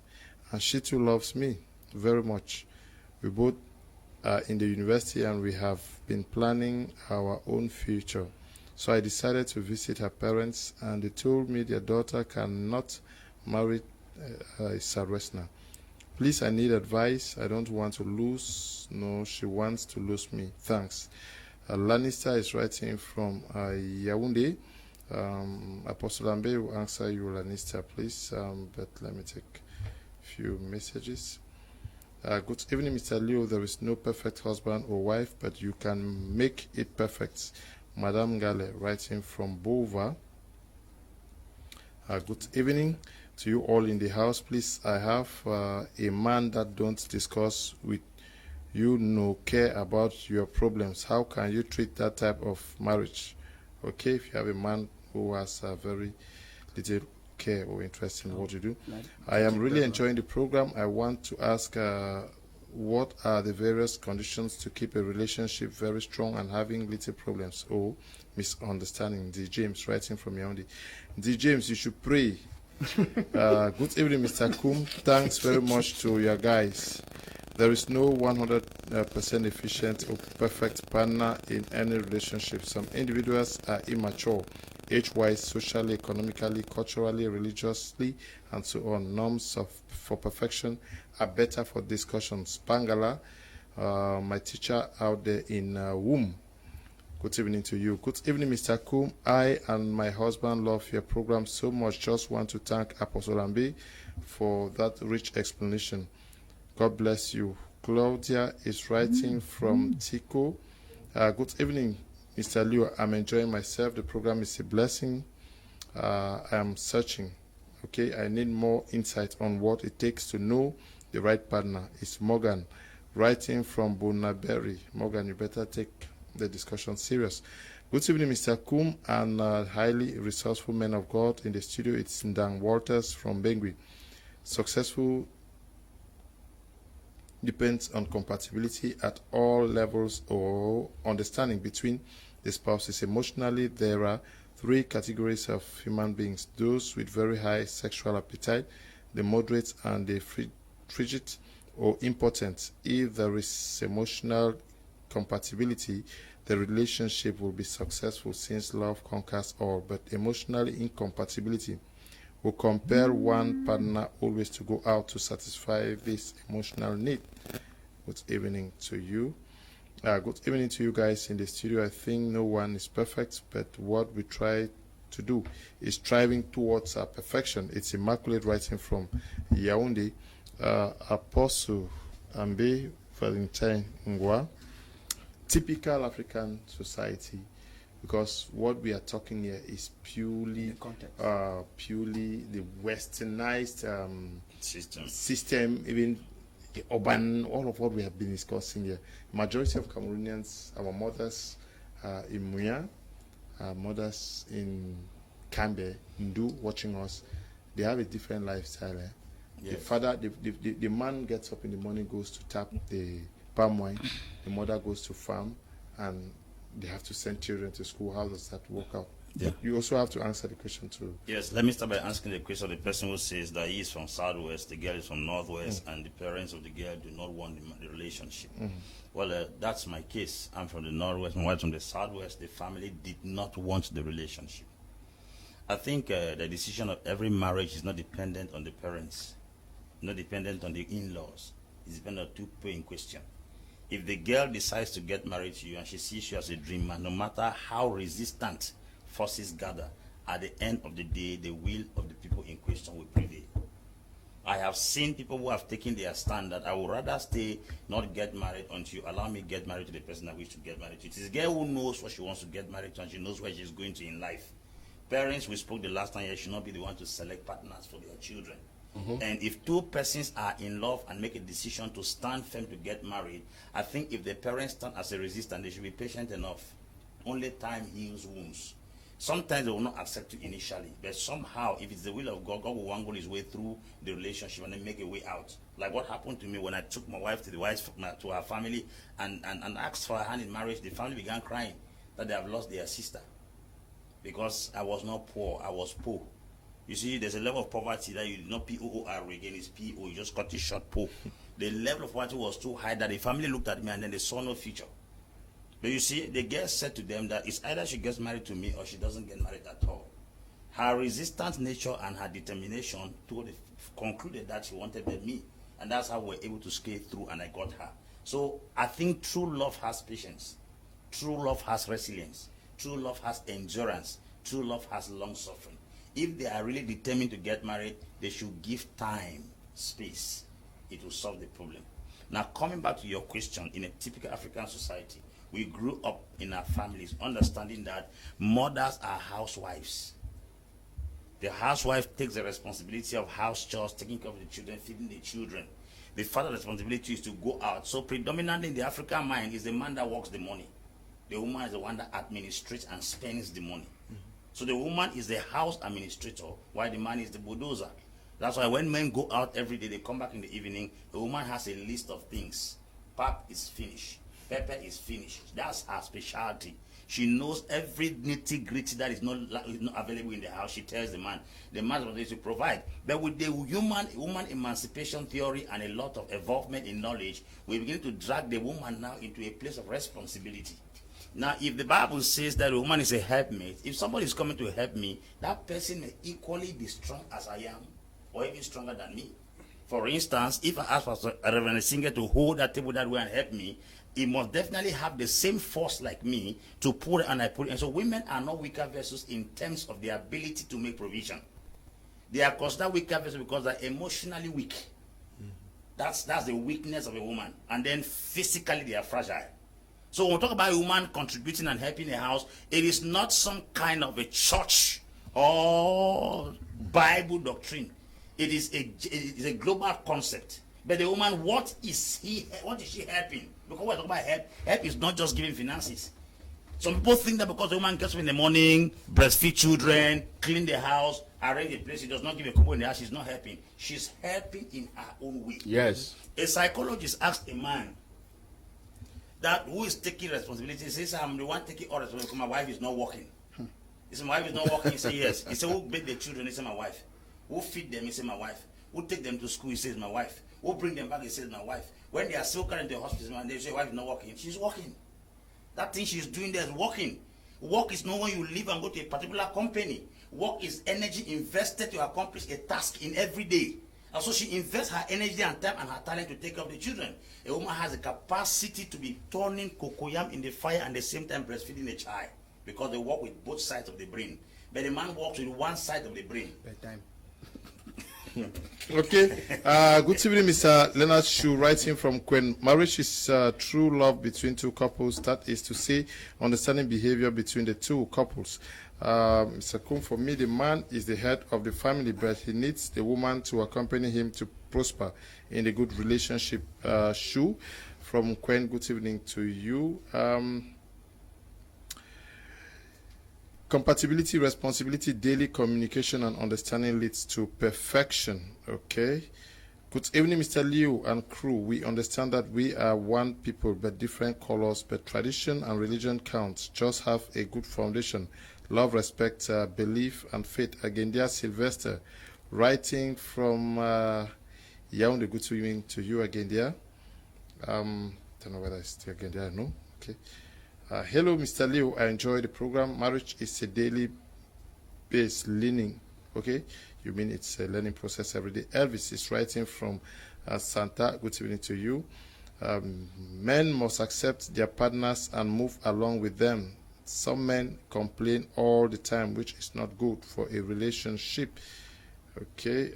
and she too loves me very much. We both are in the university, and we have been planning our own future. So I decided to visit her parents, and they told me their daughter cannot marry a Southwesterner. Please, I need advice. I don't want to lose. No, she wants to lose me. Thanks. Lannister is writing from Yaoundé. Apostle Ambe will answer you, Lannister, please. But let me take a few messages. Good evening, Mr. Leo. There is no perfect husband or wife, but you can make it perfect. Madame Gale, writing from Bova. Good evening to you all in the house. Please, I have a man that don't discuss with you, no care about your problems. How can you treat that type of marriage? Okay, if you have a man who has a very little care or interest in what you do. Right. I am really enjoying the program. I want to ask what are the various conditions to keep a relationship very strong and having little problems or misunderstanding? D. James, writing from Yaoundé. D. James, you should pray. Good evening, Mr. Kum. Thanks very much to your guys. There is no 100% efficient or perfect partner in any relationship. Some individuals are immature, age-wise, socially, economically, culturally, religiously, and so on. Norms for perfection are better for discussions. Pangala, my teacher out there in Womb. Good evening to you. Good evening, Mr. Kum. I and my husband love your program so much. Just want to thank Apostle Ambe for that rich explanation. God bless you. Claudia is writing from Tico. Good evening, Mr. Liu. I'm enjoying myself. The program is a blessing. I am searching. Okay, I need more insight on what it takes to know the right partner. It's Morgan writing from Bonaberry. Morgan, you better take the discussion serious. Good evening, Mr. Kum, and highly resourceful men of God in the studio. It's Ndang Walters from Bengui. Successful depends on compatibility at all levels or understanding between the spouses. Emotionally, there are three categories of human beings: those with very high sexual appetite, the moderate, and the frigid or impotent. If there is emotional compatibility, the relationship will be successful since love conquers all. But emotional incompatibility will compel one partner always to go out to satisfy this emotional need. Good evening to you. Good evening to you guys in the studio. I think no one is perfect, but what we try to do is striving towards perfection. It's immaculate writing from Yaoundé. Apostle Ambe Valentine Ngwa. Typical African society, because what we are talking here is purely the westernized system, even the urban, all of what we have been discussing here. Majority of Cameroonians, our mothers in Muya, mothers in Camer, Ndu, watching us, they have a different lifestyle. Yes. The father, the man gets up in the morning, goes to tap the palm wine, the mother goes to farm, and they have to send children to school. How does that work out? Yeah. You also have to answer the question too. Yes, let me start by answering the question of the person who says that he is from Southwest, the girl is from Northwest, and the parents of the girl do not want the relationship. Well, that's my case. I'm from the Northwest, my wife's from the Southwest. The family did not want the relationship. I think the decision of every marriage is not dependent on the parents, not dependent on the in-laws. It's dependent on two people in question. If the girl decides to get married to you and she sees you as a dreamer, no matter how resistant forces gather, at the end of the day, the will of the people in question will prevail. I have seen people who have taken their stand that I would rather stay, not get married until you allow me to get married to the person I wish to get married to. It is a girl who knows what she wants to get married to and she knows where she's going to in life. Parents, we spoke the last time here, should not be the one to select partners for their children. And if two persons are in love and make a decision to stand firm to get married, I think if the parents stand as a resistance, they should be patient enough. Only time heals wounds. Sometimes they will not accept you initially, but somehow, if it's the will of God, God will wangle his way through the relationship and then make a way out. Like what happened to me when I took my wife to her family and asked for her hand in marriage. The family began crying that they have lost their sister because I was not poor, I was poor. You see, there's a level of poverty that you not P-O-O-R again, it's P-O, you just cut it short, poor. The level of poverty was too high that the family looked at me and then they saw no future. But you see, the girl said to them that it's either she gets married to me or she doesn't get married at all. Her resistant nature and her determination concluded that she wanted me. And that's how we were able to scale through and I got her. So I think true love has patience. True love has resilience. True love has endurance. True love has long suffering. If they are really determined to get married, they should give time, space. It will solve the problem. Now, coming back to your question, in a typical African society, we grew up in our families understanding that mothers are housewives. The housewife takes the responsibility of house chores, taking care of the children, feeding the children. The father's responsibility is to go out. So predominantly in the African mind is the man that works the money. The woman is the one that administrates and spends the money. So the woman is the house administrator, while the man is the bulldozer. That's why when men go out every day, they come back in the evening, the woman has a list of things. Pap is finished. Pepper is finished. That's her specialty. She knows every nitty-gritty that is not available in the house. She tells the man. The man is what to provide. But with the woman emancipation theory and a lot of involvement in knowledge, we begin to drag the woman now into a place of responsibility. Now, if the Bible says that a woman is a helpmate, if somebody is coming to help me, that person may equally be strong as I am, or even stronger than me. For instance, if I ask for Reverend Singer to hold that table that way and help me, he must definitely have the same force like me to pull it, and I pull it. And so women are not weaker vessels in terms of their ability to make provision. They are considered weaker vessels because they're emotionally weak. That's the weakness of a woman. And then physically they are fragile. So when we talk about a woman contributing and helping a house, it is not some kind of a church or Bible doctrine. It is a global concept. But the woman, what is she helping? Because we're talking about help is not just giving finances. Some people think that because the woman gets up in the morning, breastfeed children, clean the house, arrange the place, she does not give a couple in the house, she's not helping. She's helping in her own way. Yes. A psychologist asked a man that who is taking responsibility. He says, I'm the one taking all responsibility because my wife is not working. He said, my wife is not working. He said, yes. He said, who bathe the children? He said, my wife. Who feed them? He said, my wife. Who take them to school? He says, my wife. Who bring them back? He says, my wife. When they are still carrying to the hospital and they say, wife is not working, she's working. That thing she's doing there is working. Work is not when you leave and go to a particular company. Work is energy invested to accomplish a task in every day. And so she invests her energy and time and her talent to take care of the children. A woman has the capacity to be turning cocoyam in the fire and at the same time breastfeeding a child, because they work with both sides of the brain. But the man works with one side of the brain. Bedtime. Okay. Good evening, Mr. Leonard Shu, writing from Queen. Marriage is true love between two couples. That is to say, understanding behavior between the two couples. Mr. Kun, for me, the man is the head of the family, but he needs the woman to accompany him to prosper in a good relationship. Shu, from Queen, good evening to you. Compatibility, responsibility, daily communication and understanding leads to perfection. Okay. Good evening, Mr. Liu and crew. We understand that we are one people but different colors, but tradition and religion counts. Just have a good foundation. Love, respect, belief and faith. Agendia Sylvester, writing from Yaoundé. Good evening to you, Agendia. Don't know whether it's still Agendia. No. Okay. Hello, Mr. Leo. I enjoy the program. Marriage is a daily based learning. Okay, you mean it's a learning process every day. Elvis is writing from Santa. Good evening to you. Men must accept their partners and move along with them. Some men complain all the time, which is not good for a relationship. Okay.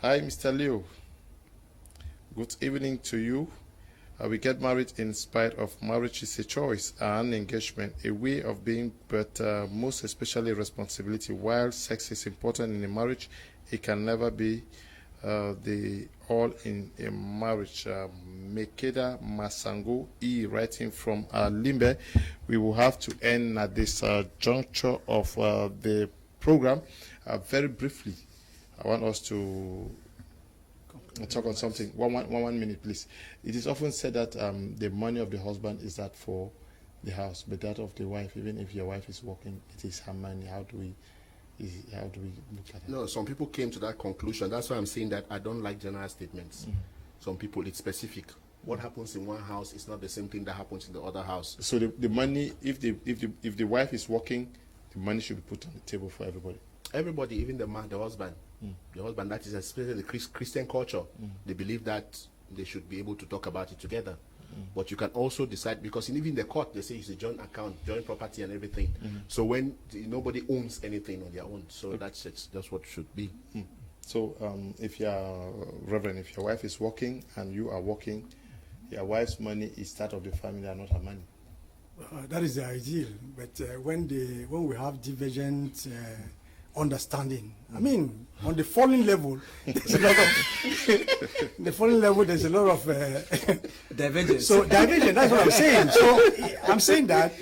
Hi, Mr. Leo. Good evening to you. We get married in spite of marriage is a choice and engagement, a way of being, but most especially responsibility. While sex is important in a marriage, it can never be the all in a marriage. Mekeda Masango E, writing from Limbe. We will have to end at this juncture of the program. Very briefly, I want us to talk on something. One minute, please. It is often said that the money of the husband is that for the house, but that of the wife, even if your wife is working, it is her money. How do we look at it? No, some people came to that conclusion. That's why I'm saying that I don't like general statements. Mm-hmm. Some people, it's specific. What happens in one house is not the same thing that happens in the other house. So the money, if the wife is working, the money should be put on the table for everybody. Everybody, even the man, the husband. The husband, that is especially the Christian culture. They believe that they should be able to talk about it together. But you can also decide, because even in the court, they say it's a joint account, joint property and everything. So when nobody owns anything on their own, so that's what it should be. So if you're Reverend, if your wife is working and you are working, your wife's money is that of the family and not her money. That is the ideal. But when we have divergent understanding. I mean, on the falling level, there's a lot of the falling level. There's a lot of divergence. So divergence. That's what I'm saying. So I'm saying that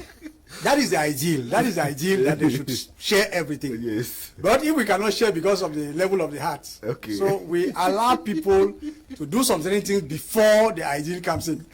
is the ideal. That is the ideal that they should share everything. Yes. But if we cannot share because of the level of the heart, Okay. so we allow people to do some certain things before the ideal comes in.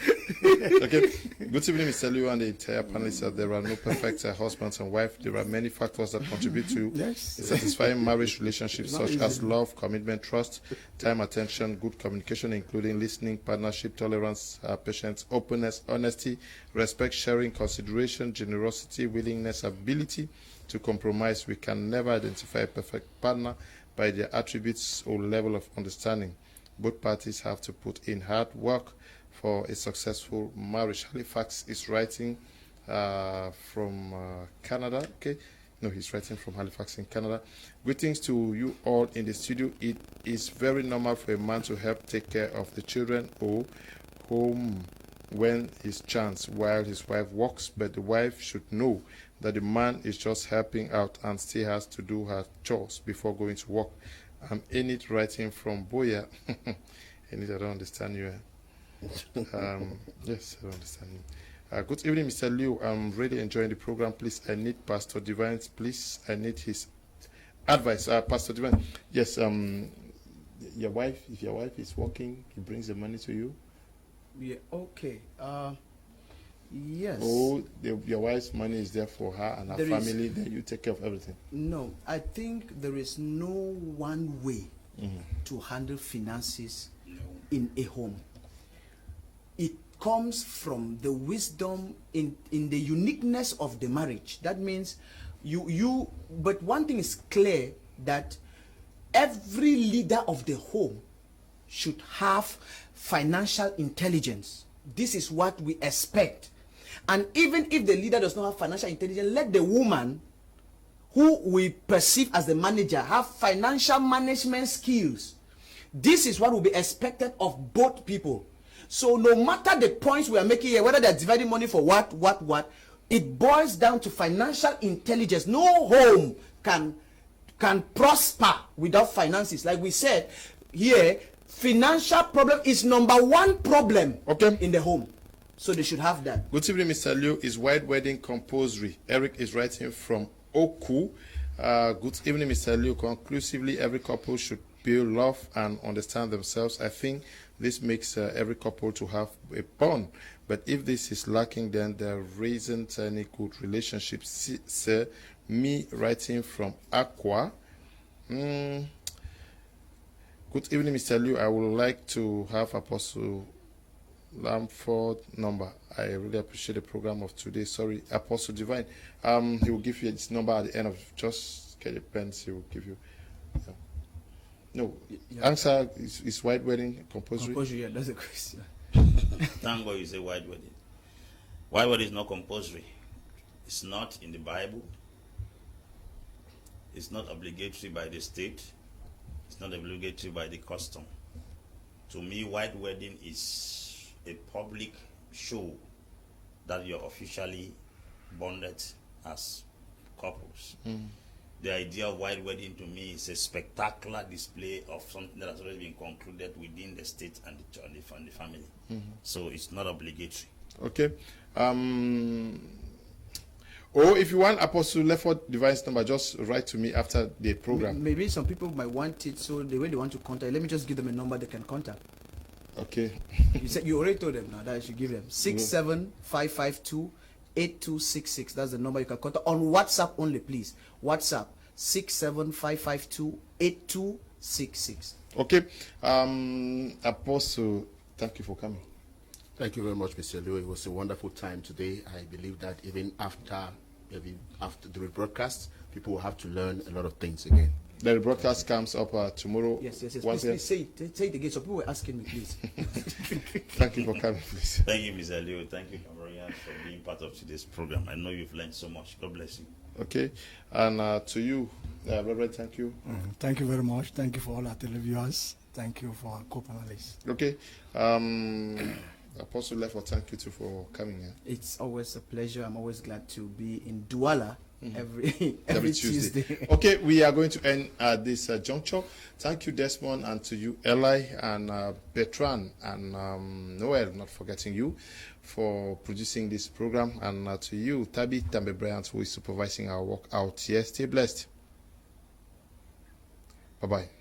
Okay. Good evening, Mr. Liu and the entire panelists. There are no perfect husbands and wives. There are many factors that contribute to Yes. a satisfying marriage relationships, Not such easy. as love, commitment, trust, time, attention, good communication, including listening, partnership, tolerance, patience, openness, honesty, respect, sharing, consideration, generosity, willingness, ability to compromise. We can never identify a perfect partner by their attributes or level of understanding. Both parties have to put in hard work for a successful marriage. Halifax is writing from Canada. Okay, no, he's writing from Halifax in Canada. Greetings to you all in the studio. It is very normal for a man to help take care of the children or home when his chance while his wife works, but the wife should know that the man is just helping out and still has to do her chores before going to work. I'm in it writing from Boya. Enid, I don't understand you. Yes, I don't understand you. Good evening, Mr. Liu. I'm really enjoying the program. Please, I need Pastor Divine. Please, I need his advice. Pastor Divine, yes, your wife, if your wife is working, he brings the money to you? Yeah, okay. Yes. Oh, your wife's money is there for her and her There is- family, then you take care of everything. No, I think there is no one way to handle finances in a home. It comes from the wisdom in the uniqueness of the marriage. That means but one thing is clear, that every leader of the home should have financial intelligence. This is what we expect. And even if the leader does not have financial intelligence, let the woman who we perceive as the manager have financial management skills. This is what will be expected of both people. So no matter the points we are making here, whether they're dividing money for what, it boils down to financial intelligence. No home can prosper without finances. Like we said here, financial problem is number one problem in the home. So they should have that. Good evening, Mr. Liu. Is White Wedding compulsory? Eric is writing from Oku. Good evening, Mr. Liu. Conclusively, every couple should build love and understand themselves. I think this makes every couple to have a bond. But if this is lacking, then there isn't any good relationship. Sir, me writing from Aqua. Good evening, Mr. Liu. I would like to have Apostle Lamford number. I really appreciate the program of today. Sorry, Apostle Divine. He will give you his number at the end of. Just get your pens. He will give you. No, answer is White Wedding compulsory? Compulsory, yeah, that's a question. Thank God you say white wedding. White wedding is not compulsory. It's not in the Bible. It's not obligatory by the state. It's not obligatory by the custom. To me, white wedding is a public show that you're officially bonded as couples. The idea of white wedding to me is a spectacular display of something that has already been concluded within the state and the family. So it's not obligatory. Okay. Or if you want Apostle Lefford Divine's number, just write to me after the program. Maybe some people might want it, so the way they want to contact, let me just give them a number they can contact. Okay. You said you already told them now that I should give them 675528266. That's the number you can contact on WhatsApp only, please. WhatsApp 675528266. Okay. Apostle, thank you for coming. Thank you very much, Mr. Liu. It was a wonderful time today. I believe that even after the rebroadcast, people will have to learn a lot of things again. The broadcast comes up tomorrow. Yes. Please say it again. So people were asking me, please. Thank you for coming, please. Thank you, Mr. Liu. Thank you, Cameroon, for being part of today's program. I know you've learned so much. God bless you. Okay. And to you, Reverend, thank you. Thank you very much. Thank you for all our televiewers. Thank you for our co-panelists. Okay. Apostle Lefo, thank you too for coming here. It's always a pleasure. I'm always glad to be in Douala every Tuesday. Okay, we are going to end at this juncture. Thank you, Desmond, and to you, Eli, and Bertrand, and Noel, not forgetting you, for producing this program, and to you, Tabi Tambe Bryant, who is supervising our work out here. Stay blessed. Bye-bye.